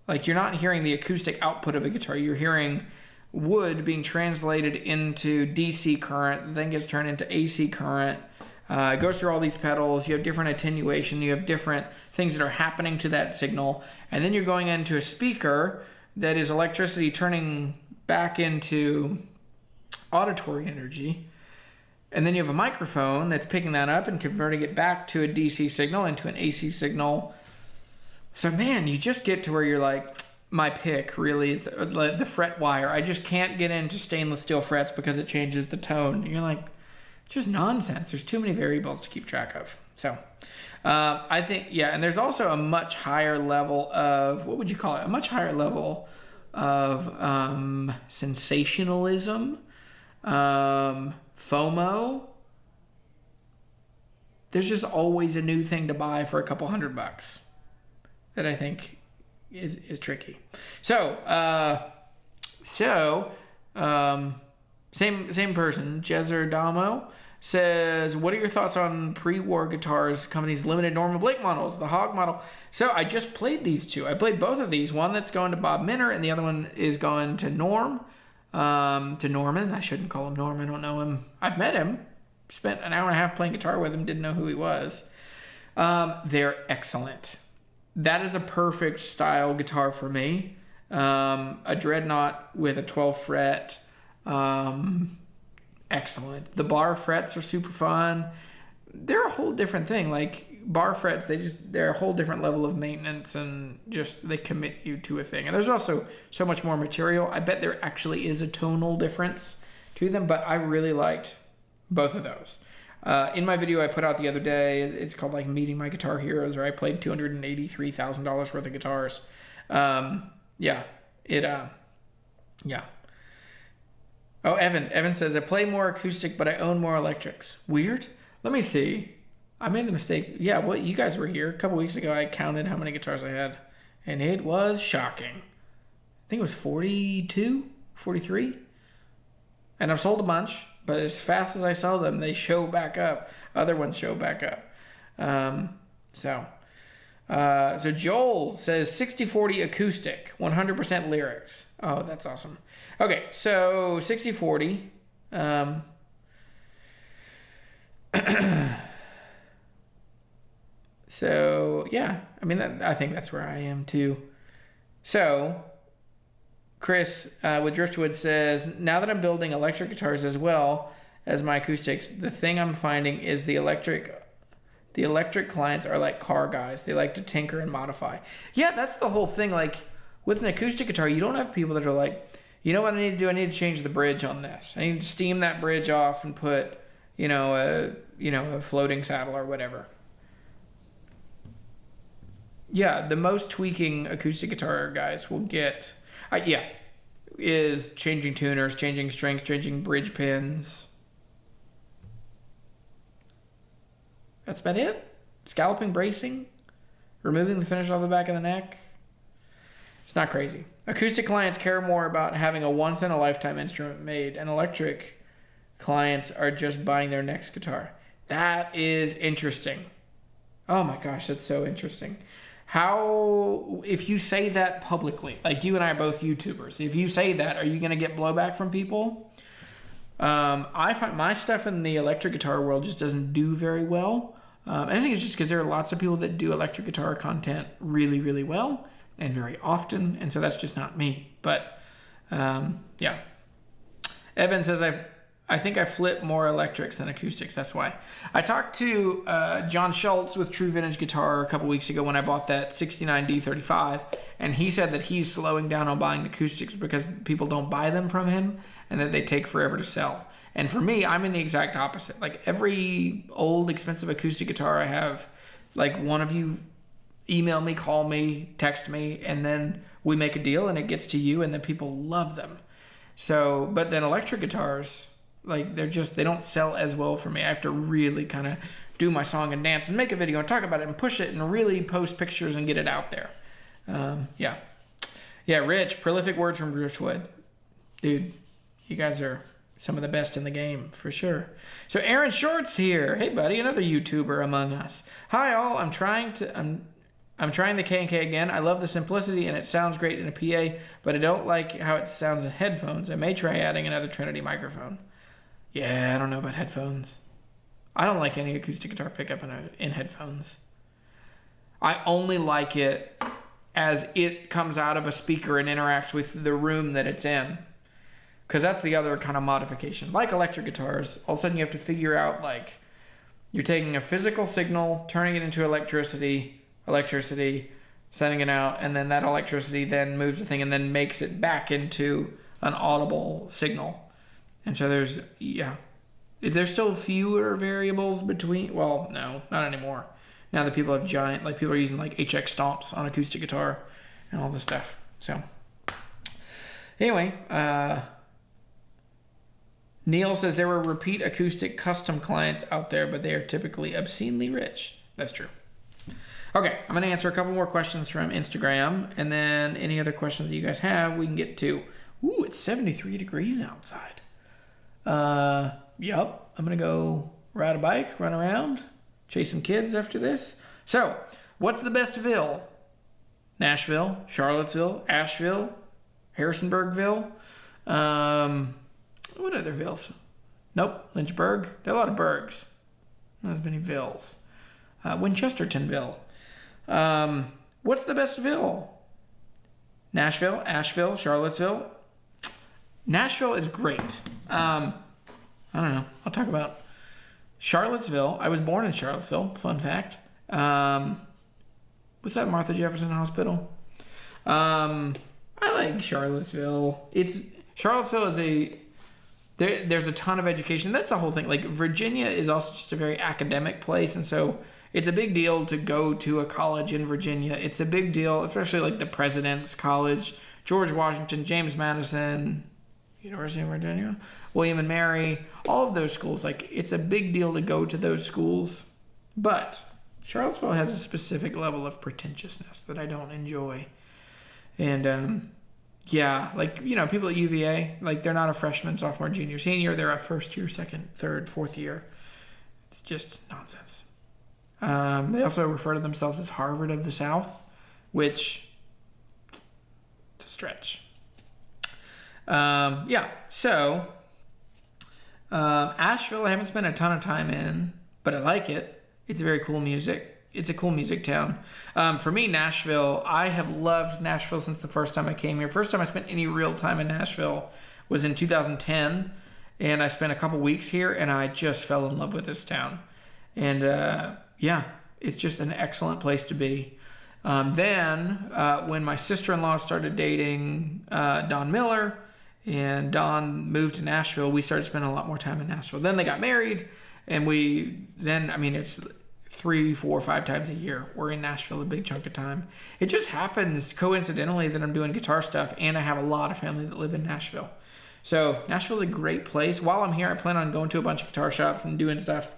like, you're not hearing the acoustic output of a guitar, you're hearing wood being translated into DC current, then gets turned into AC current. It goes through all these pedals. You have different attenuation. You have different things that are happening to that signal. And then you're going into a speaker that is electricity turning back into auditory energy. And then you have a microphone that's picking that up and converting it back to a DC signal into an AC signal. So, man, you just get to where you're like, my pick really is the fret wire. I just can't get into stainless steel frets because it changes the tone. And you're like, it's just nonsense. There's too many variables to keep track of. So I think, yeah, and there's also a much higher level of, what would you call it? A much higher level of sensationalism, FOMO. There's just always a new thing to buy for a couple $100 that I think is tricky. So same person, Jezerdamo, says, what are your thoughts on pre-war guitars company's limited Norman Blake models, the Hog model? So I just played these two. I played both of these. One that's going to Bob Minner, and the other one is going to Norman. I shouldn't call him Norm. I don't know him. I've met him. Spent an hour and a half playing guitar with him. Didn't know who he was. They're excellent. That is a perfect style guitar for me. A Dreadnought with a 12 fret. Excellent. The bar frets are super fun. They're a whole different thing. Like, bar frets, they're a whole different level of maintenance, and just they commit you to a thing. And there's also so much more material. I bet there actually is a tonal difference to them, but I really liked both of those. In my video I put out the other day, it's called like Meeting My Guitar Heroes, where I played $283,000 worth of guitars. Yeah. Oh, Evan says, I play more acoustic, but I own more electrics. Weird. Let me see. I made the mistake. Yeah, well, you guys were here. A couple weeks ago, I counted how many guitars I had, and it was shocking. I think it was 42, 43. And I've sold a bunch, but as fast as I sell them, they show back up. Other ones show back up. So Joel says 60-40 acoustic, 100% lyrics. Oh, that's awesome. Okay, so 60-40. So, yeah, I mean, I think that's where I am too. So, Chris with Driftwood says, now that I'm building electric guitars as well as my acoustics, the thing I'm finding is the electric clients are like car guys. They like to tinker and modify. Yeah, that's the whole thing. Like with an acoustic guitar, you don't have people that are like, you know what I need to do? I need to change the bridge on this. I need to steam that bridge off and put, a floating saddle or whatever. Yeah, the most tweaking acoustic guitar guys will get, is changing tuners, changing strings, changing bridge pins. That's about it. Scalloping, bracing, removing the finish off the back of the neck. It's not crazy. Acoustic clients care more about having a once-in-a-lifetime instrument made, and electric clients are just buying their next guitar. That is interesting. Oh my gosh, that's so interesting. How, if you say that publicly, like you and I are both YouTubers, if you say that, are you going to get blowback from people? I find my stuff in the electric guitar world just doesn't do very well. And I think it's just because there are lots of people that do electric guitar content really, really well and very often. And so that's just not me. But, yeah. Evan says, I think I flip more electrics than acoustics. That's why. I talked to John Schultz with True Vintage Guitar a couple weeks ago when I bought that 69 D35, and he said that he's slowing down on buying acoustics because people don't buy them from him and that they take forever to sell. And for me, I'm in the exact opposite. Like every old expensive acoustic guitar I have, like one of you email me, call me, text me, and then we make a deal and it gets to you and then people love them. So, but then electric guitars, like they don't sell as well for me. I have to really kind of do my song and dance and make a video and talk about it and push it and really post pictures and get it out there. Yeah, Rich, prolific words from Driftwood. Dude, you guys are some of the best in the game, for sure. So Aaron Short's here. Hey, buddy, another YouTuber among us. Hi, all. I'm trying the K&K again. I love the simplicity, and it sounds great in a PA, but I don't like how it sounds in headphones. I may try adding another Trinity microphone. Yeah, I don't know about headphones. I don't like any acoustic guitar pickup in headphones. I only like it as it comes out of a speaker and interacts with the room that it's in. Because that's the other kind of modification. Like electric guitars, all of a sudden you have to figure out, like, you're taking a physical signal, turning it into electricity, sending it out, and then that electricity then moves the thing and then makes it back into an audible signal. And so there's still fewer variables between, well, no, not anymore. Now that people have people are using like HX stomps on acoustic guitar and all this stuff. So anyway, Neil says there were repeat acoustic custom clients out there, but they are typically obscenely rich. That's true. Okay, I'm going to answer a couple more questions from Instagram, and then any other questions that you guys have, we can get to. Ooh, it's 73 degrees outside. Yep, I'm going to go ride a bike, run around, chase some kids after this. So, what's the best ville? Nashville, Charlottesville, Asheville, Harrisonburgville. What other villes? Nope, Lynchburg. There are a lot of burgs. Not as many villes. Winchestertonville. What's the best ville? Nashville, Asheville, Charlottesville. Nashville is great. I don't know. I'll talk about Charlottesville. I was born in Charlottesville. Fun fact. What's that, Martha Jefferson Hospital? I like Charlottesville. Charlottesville is there's a ton of education. That's the whole thing. Like Virginia is also just a very academic place, and so it's a big deal to go to a college in Virginia. It's a big deal, especially like the President's College, George Washington, James Madison, University of Virginia, William and Mary, all of those schools. Like it's a big deal to go to those schools, but Charlottesville has a specific level of pretentiousness that I don't enjoy, and Yeah, like, people at UVA, like, they're not a freshman, sophomore, junior, senior. They're a first year, second, third, fourth year. It's just nonsense. They also refer to themselves as Harvard of the South, which it's a stretch. So Asheville, I haven't spent a ton of time in, but I like it. It's very cool music. It's a cool music town. For me, Nashville, I have loved Nashville since the first time I came here. First time I spent any real time in Nashville was in 2010, and I spent a couple weeks here, and I just fell in love with this town. And it's just an excellent place to be. Then, when my sister-in-law started dating Don Miller, and Don moved to Nashville, we started spending a lot more time in Nashville. Then they got married, and it's 3, 4, 5 times a year we're in Nashville a big chunk of time. It just happens coincidentally that I'm doing guitar stuff, and I have a lot of family that live in Nashville. So Nashville's a great place. While I'm here, I plan on going to a bunch of guitar shops and doing stuff,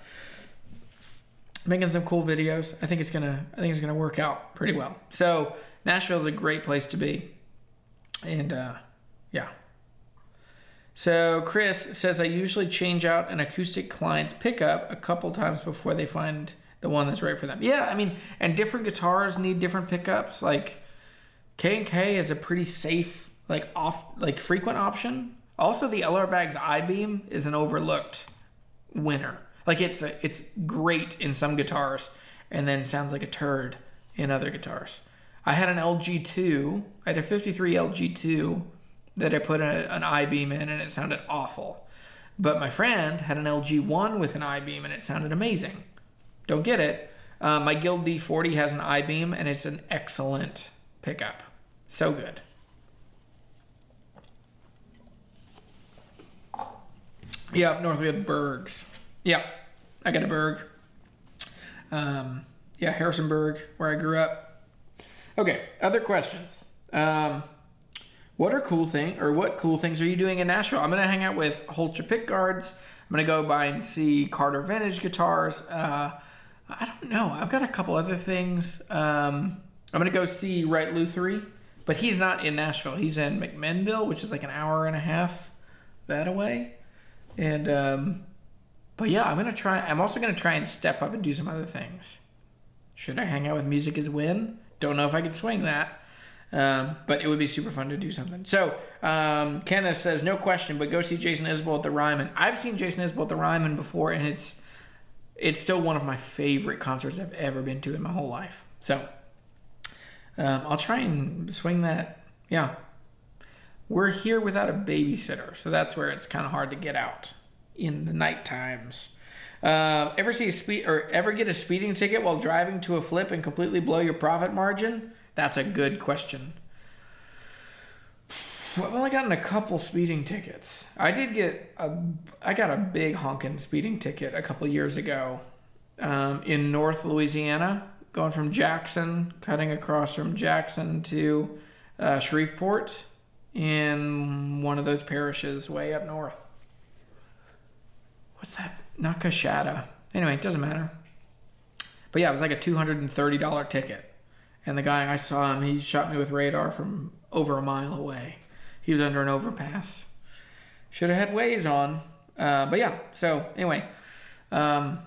making some cool videos. I think it's gonna work out pretty well. So Nashville is a great place to be, and So Chris says, I usually change out an acoustic client's pickup a couple times before they find the one that's right for them. Yeah, and different guitars need different pickups. Like K&K is a pretty safe, frequent option. Also, the LR Bag's I-beam is an overlooked winner. Like it's great in some guitars, and then sounds like a turd in other guitars. I had an LG2. I had a 53 LG2 that I put an I-beam in, and it sounded awful. But my friend had an LG1 with an I-beam, and it sounded amazing. Don't get it. My Guild D40 has an I-beam, and it's an excellent pickup. So good. Yeah, up north we have Bergs. Yeah, I got a Berg. Harrisonburg, where I grew up. Okay, other questions. What cool things are you doing in Nashville? I'm going to hang out with Holter pickguards. I'm going to go by and see Carter vintage guitars. I don't know. I've got a couple other things. I'm going to go see Wright Luthery, but he's not in Nashville. He's in McMinnville, which is like an hour and a half that away. And, I'm also going to try and step up and do some other things. Should I hang out with Music is Win? Don't know if I could swing that. But it would be super fun to do something. So, Kenneth says, no question, but go see Jason Isbell at the Ryman. I've seen Jason Isbell at the Ryman before, and it's still one of my favorite concerts I've ever been to in my whole life. So, I'll try and swing that. Yeah. We're here without a babysitter, so that's where it's kind of hard to get out in the night times. Ever get a speeding ticket while driving to a flip and completely blow your profit margin? That's a good question. Well, I've only gotten a couple speeding tickets. I got a big honkin' speeding ticket a couple years ago in North Louisiana, going from Jackson, cutting across from Jackson to Shreveport in one of those parishes way up north. What's that? Nakashata. Anyway, it doesn't matter. But yeah, it was like a $230 ticket. And the guy, I saw him, he shot me with radar from over a mile away. He was under an overpass. Should have had Waze on. But yeah, so anyway. I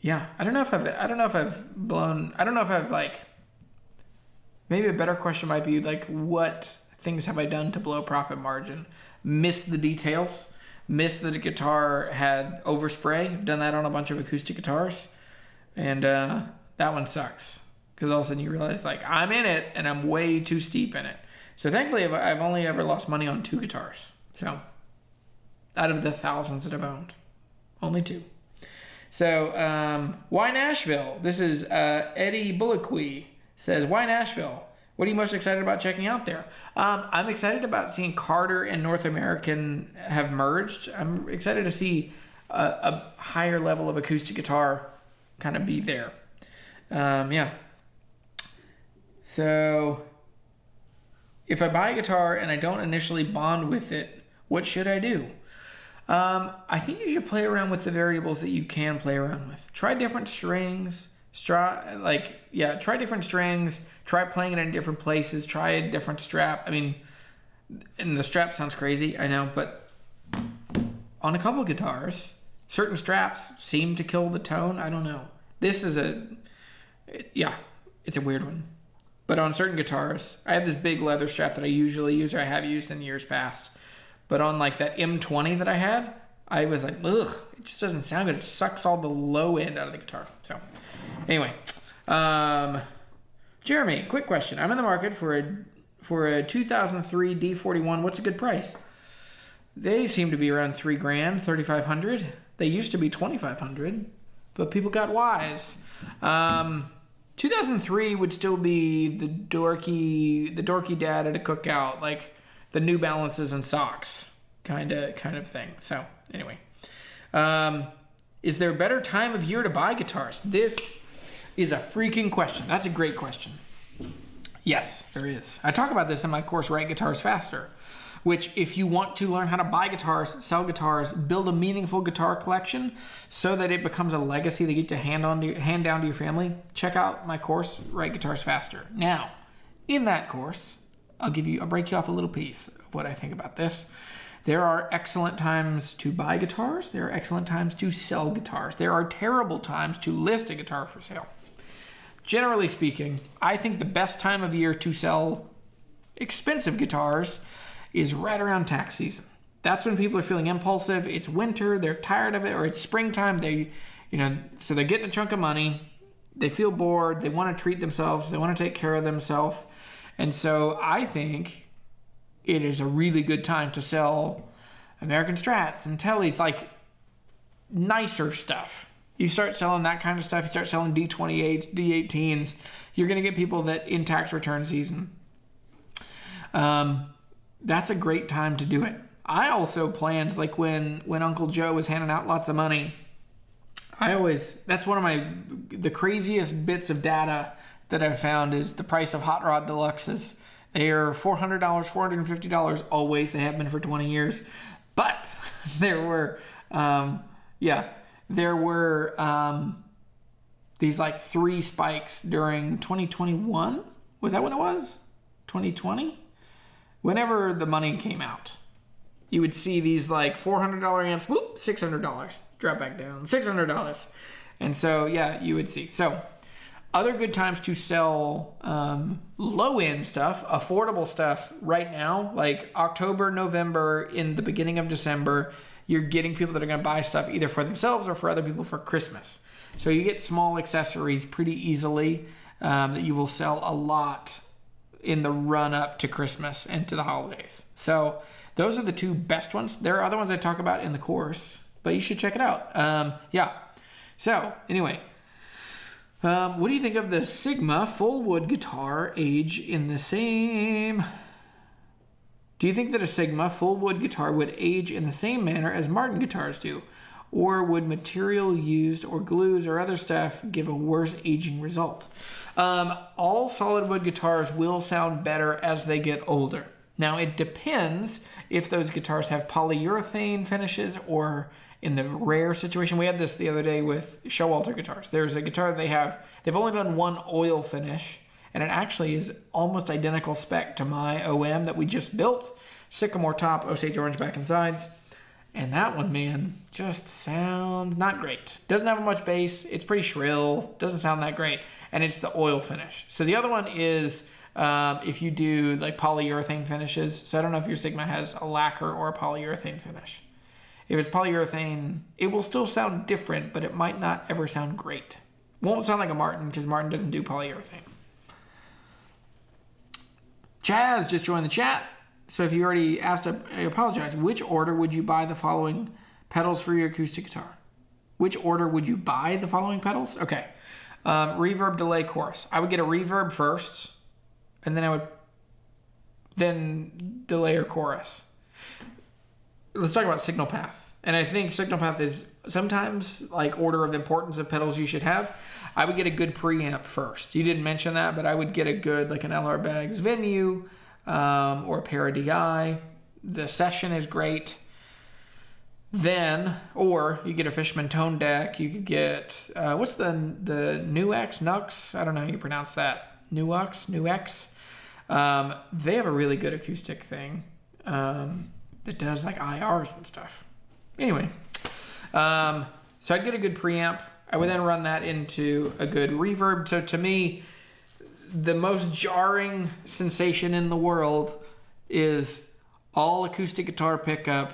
don't know if I've maybe a better question might be like, what things have I done to blow profit margin? Missed the details. Missed that the guitar had overspray. I've done that on a bunch of acoustic guitars. And that one sucks. Because all of a sudden you realize, like, I'm in it and I'm way too steep in it. So thankfully, I've only ever lost money on 2 guitars. So out of the thousands that I've owned, only 2. So why Nashville? This is Eddie Bullockwe says, why Nashville? What are you most excited about checking out there? I'm excited about seeing Carter and North American have merged. I'm excited to see a higher level of acoustic guitar kind of be there. So if I buy a guitar and I don't initially bond with it, what should I do? I think you should play around with the variables that you can play around with. Try different strings. Try different strings. Try playing it in different places. Try a different strap. I mean, and the strap sounds crazy, I know, but on a couple guitars, certain straps seem to kill the tone. I don't know. This is it's a weird one. But on certain guitars, I have this big leather strap that I usually use, or I have used in years past. But on like that M20 that I had, I was like, ugh, it just doesn't sound good. It sucks all the low end out of the guitar. So anyway, Jeremy, quick question. I'm in the market for a 2003 D41. What's a good price? They seem to be around $3,000, $3,500. They used to be $2,500, but people got wise. 2003 would still be the dorky dad at a cookout, like the New Balances and socks kind of thing. So anyway, is there a better time of year to buy guitars? This is a freaking question. That's a great question. Yes, there is. I talk about this in my course, Write Guitars Faster, which if you want to learn how to buy guitars, sell guitars, build a meaningful guitar collection so that it becomes a legacy that you get to hand down to your family, check out my course, Write Guitars Faster. Now, in that course, I'll break you off a little piece of what I think about this. There are excellent times to buy guitars. There are excellent times to sell guitars. There are terrible times to list a guitar for sale. Generally speaking, I think the best time of year to sell expensive guitars is right around tax season. That's when people are feeling impulsive. It's winter, they're tired of it, or it's springtime. So they're getting a chunk of money. They feel bored. They want to treat themselves. They want to take care of themselves. And so I think it is a really good time to sell American Strats and Tellys, like nicer stuff. You start selling that kind of stuff. You start selling D28s, D18s. You're going to get people that in tax return season. That's a great time to do it. I also planned, like when Uncle Joe was handing out lots of money, that's one of the craziest bits of data that I've found is the price of Hot Rod Deluxes. They are $400, $450 always. They have been for 20 years. But there were these like 3 spikes during 2021. Was that when it was? 2020? Whenever the money came out, you would see these like $400 amps, whoop, $600, drop back down, $600. And so, yeah, you would see. So other good times to sell low-end stuff, affordable stuff right now, like October, November, in the beginning of December, you're getting people that are going to buy stuff either for themselves or for other people for Christmas. So you get small accessories pretty easily that you will sell a lot in the run-up to Christmas and to the holidays. So those are the 2 best ones. There are other ones I talk about in the course, but you should check it out. So anyway, what do you think of the Sigma full wood guitar age in the same... Do you think that a Sigma full wood guitar would age in the same manner as Martin guitars do? Or would material used or glues or other stuff give a worse aging result? All solid wood guitars will sound better as they get older. Now, it depends if those guitars have polyurethane finishes or in the rare situation. We had this the other day with Showalter guitars. There's a guitar they've only done 1 oil finish, and it actually is almost identical spec to my OM that we just built. Sycamore top, Osage orange back and sides. And that one, man, just sounds not great. Doesn't have much bass. It's pretty shrill. Doesn't sound that great. And it's the oil finish. So the other one is if you do like polyurethane finishes. So I don't know if your Sigma has a lacquer or a polyurethane finish. If it's polyurethane, it will still sound different, but it might not ever sound great. Won't sound like a Martin because Martin doesn't do polyurethane. Chaz just joined the chat. So if you already asked, I apologize. Which order would you buy the following pedals for your acoustic guitar? Which order would you buy the following pedals? Okay. Reverb, delay, chorus. I would get a reverb first, and then I would delay or chorus. Let's talk about signal path. And I think signal path is sometimes like order of importance of pedals you should have. I would get a good preamp first. You didn't mention that, but I would get a good, like an LR Baggs Venue, or a Para DI. The Session is great. Then, or you get a Fishman tone deck. You could get, what's the Nux? I don't know how you pronounce that. Nux? They have a really good acoustic thing that does like IRs and stuff. Anyway, so I'd get a good preamp. I would then run that into a good reverb. So to me, the most jarring sensation in the world is all acoustic guitar pickup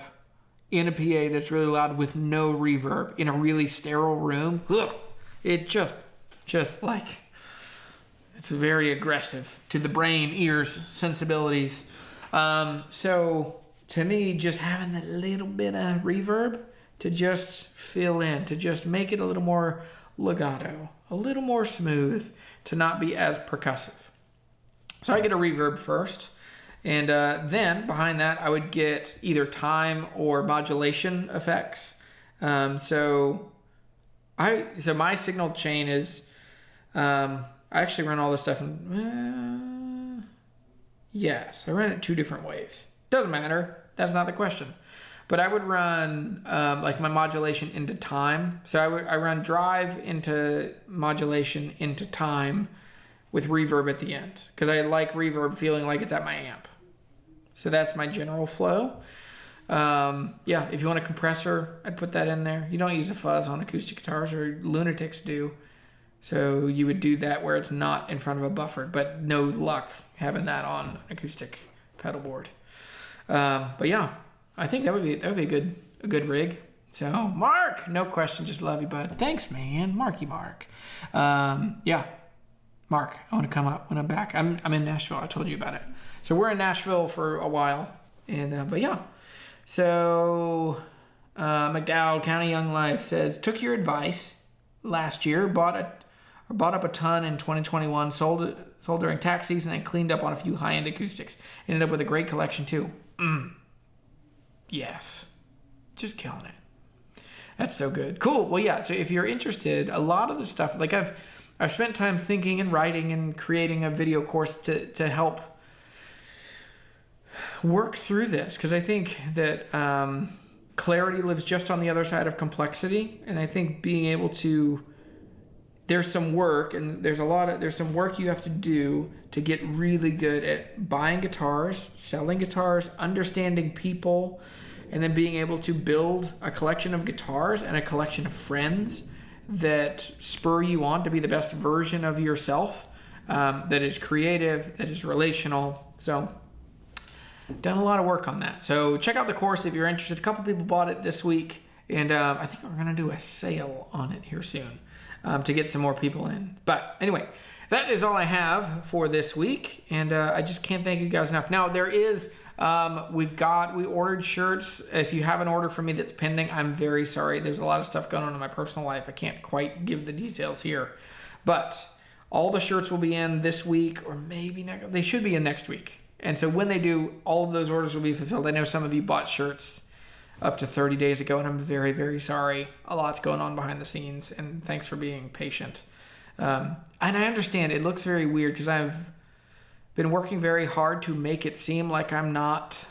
in a PA that's really loud with no reverb in a really sterile room. Ugh. It just like, it's very aggressive to the brain, ears, sensibilities. So to me, just having that little bit of reverb to just fill in, to just make it a little more legato, a little more smooth, to not be as percussive. So I get a reverb first. And then behind that, I would get either time or modulation effects. So my signal chain is, I actually run all this stuff in, yes, I run it 2 different ways. Doesn't matter. That's not the question. But I would run like my modulation into time. So I run drive into modulation into time with reverb at the end, because I like reverb feeling like it's at my amp. So that's my general flow. Yeah, if you want a compressor, I'd put that in there. You don't use a fuzz on acoustic guitars, or lunatics do. So you would do that where it's not in front of a buffer, but no luck having that on acoustic pedal board. But yeah, I think that would be a good rig. So Mark, no question, just love you, bud. Thanks, man, Marky Mark. Yeah, Mark, I want to come up when I'm back. I'm in Nashville. I told you about it. So we're in Nashville for a while, and but yeah. So McDowell County Young Life says, took your advice last year, bought up a ton in 2021, sold during tax season, and cleaned up on a few high-end acoustics. Ended up with a great collection too. Yes, just killing it. That's so good. Cool. Well, yeah. So if you're interested, a lot of the stuff, like I've spent time thinking and writing and creating a video course to help work through this, because I think that clarity lives just on the other side of complexity, and I think being able to, there's some work, and there's some work you have to do to get really good at buying guitars, selling guitars, understanding people, and then being able to build a collection of guitars and a collection of friends that spur you on to be the best version of yourself, that is creative, that is relational. So done a lot of work on that. So check out the course if you're interested. A couple people bought it this week, and I think we're going to do a sale on it here soon to get some more people in. But anyway, that is all I have for this week, and I just can't thank you guys enough. Now, there is, we ordered shirts. If you have an order for me that's pending, I'm very sorry. There's a lot of stuff going on in my personal life. I can't quite give the details here. But all the shirts will be in this week, or maybe next. They should be in next week. And so when they do, all of those orders will be fulfilled. I know some of you bought shirts up to 30 days ago, and I'm very, very sorry. A lot's going on behind the scenes, and thanks for being patient. And I understand it looks very weird, because I've been working very hard to make it seem like I'm not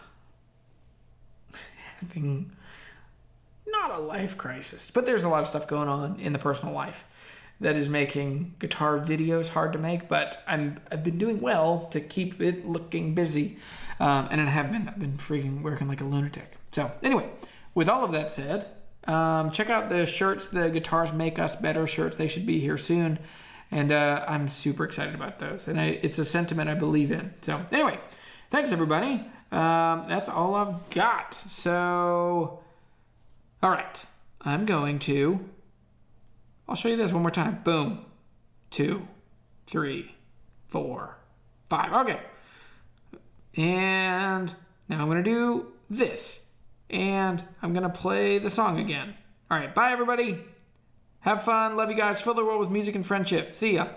having, not a life crisis, but there's a lot of stuff going on in the personal life that is making guitar videos hard to make, but I've been doing well to keep it looking busy, and I've been freaking working like a lunatic. So anyway, with all of that said, check out the shirts, the Guitars Make Us Better shirts. They should be here soon, and I'm super excited about those, and it's a sentiment I believe in. So anyway, thanks everybody. That's all I've got. So, all right, I'll show you this one more time. Boom. 2, 3, 4, 5. Okay. And now I'm going to do this. And I'm going to play the song again. All right. Bye, everybody. Have fun. Love you guys. Fill the world with music and friendship. See ya.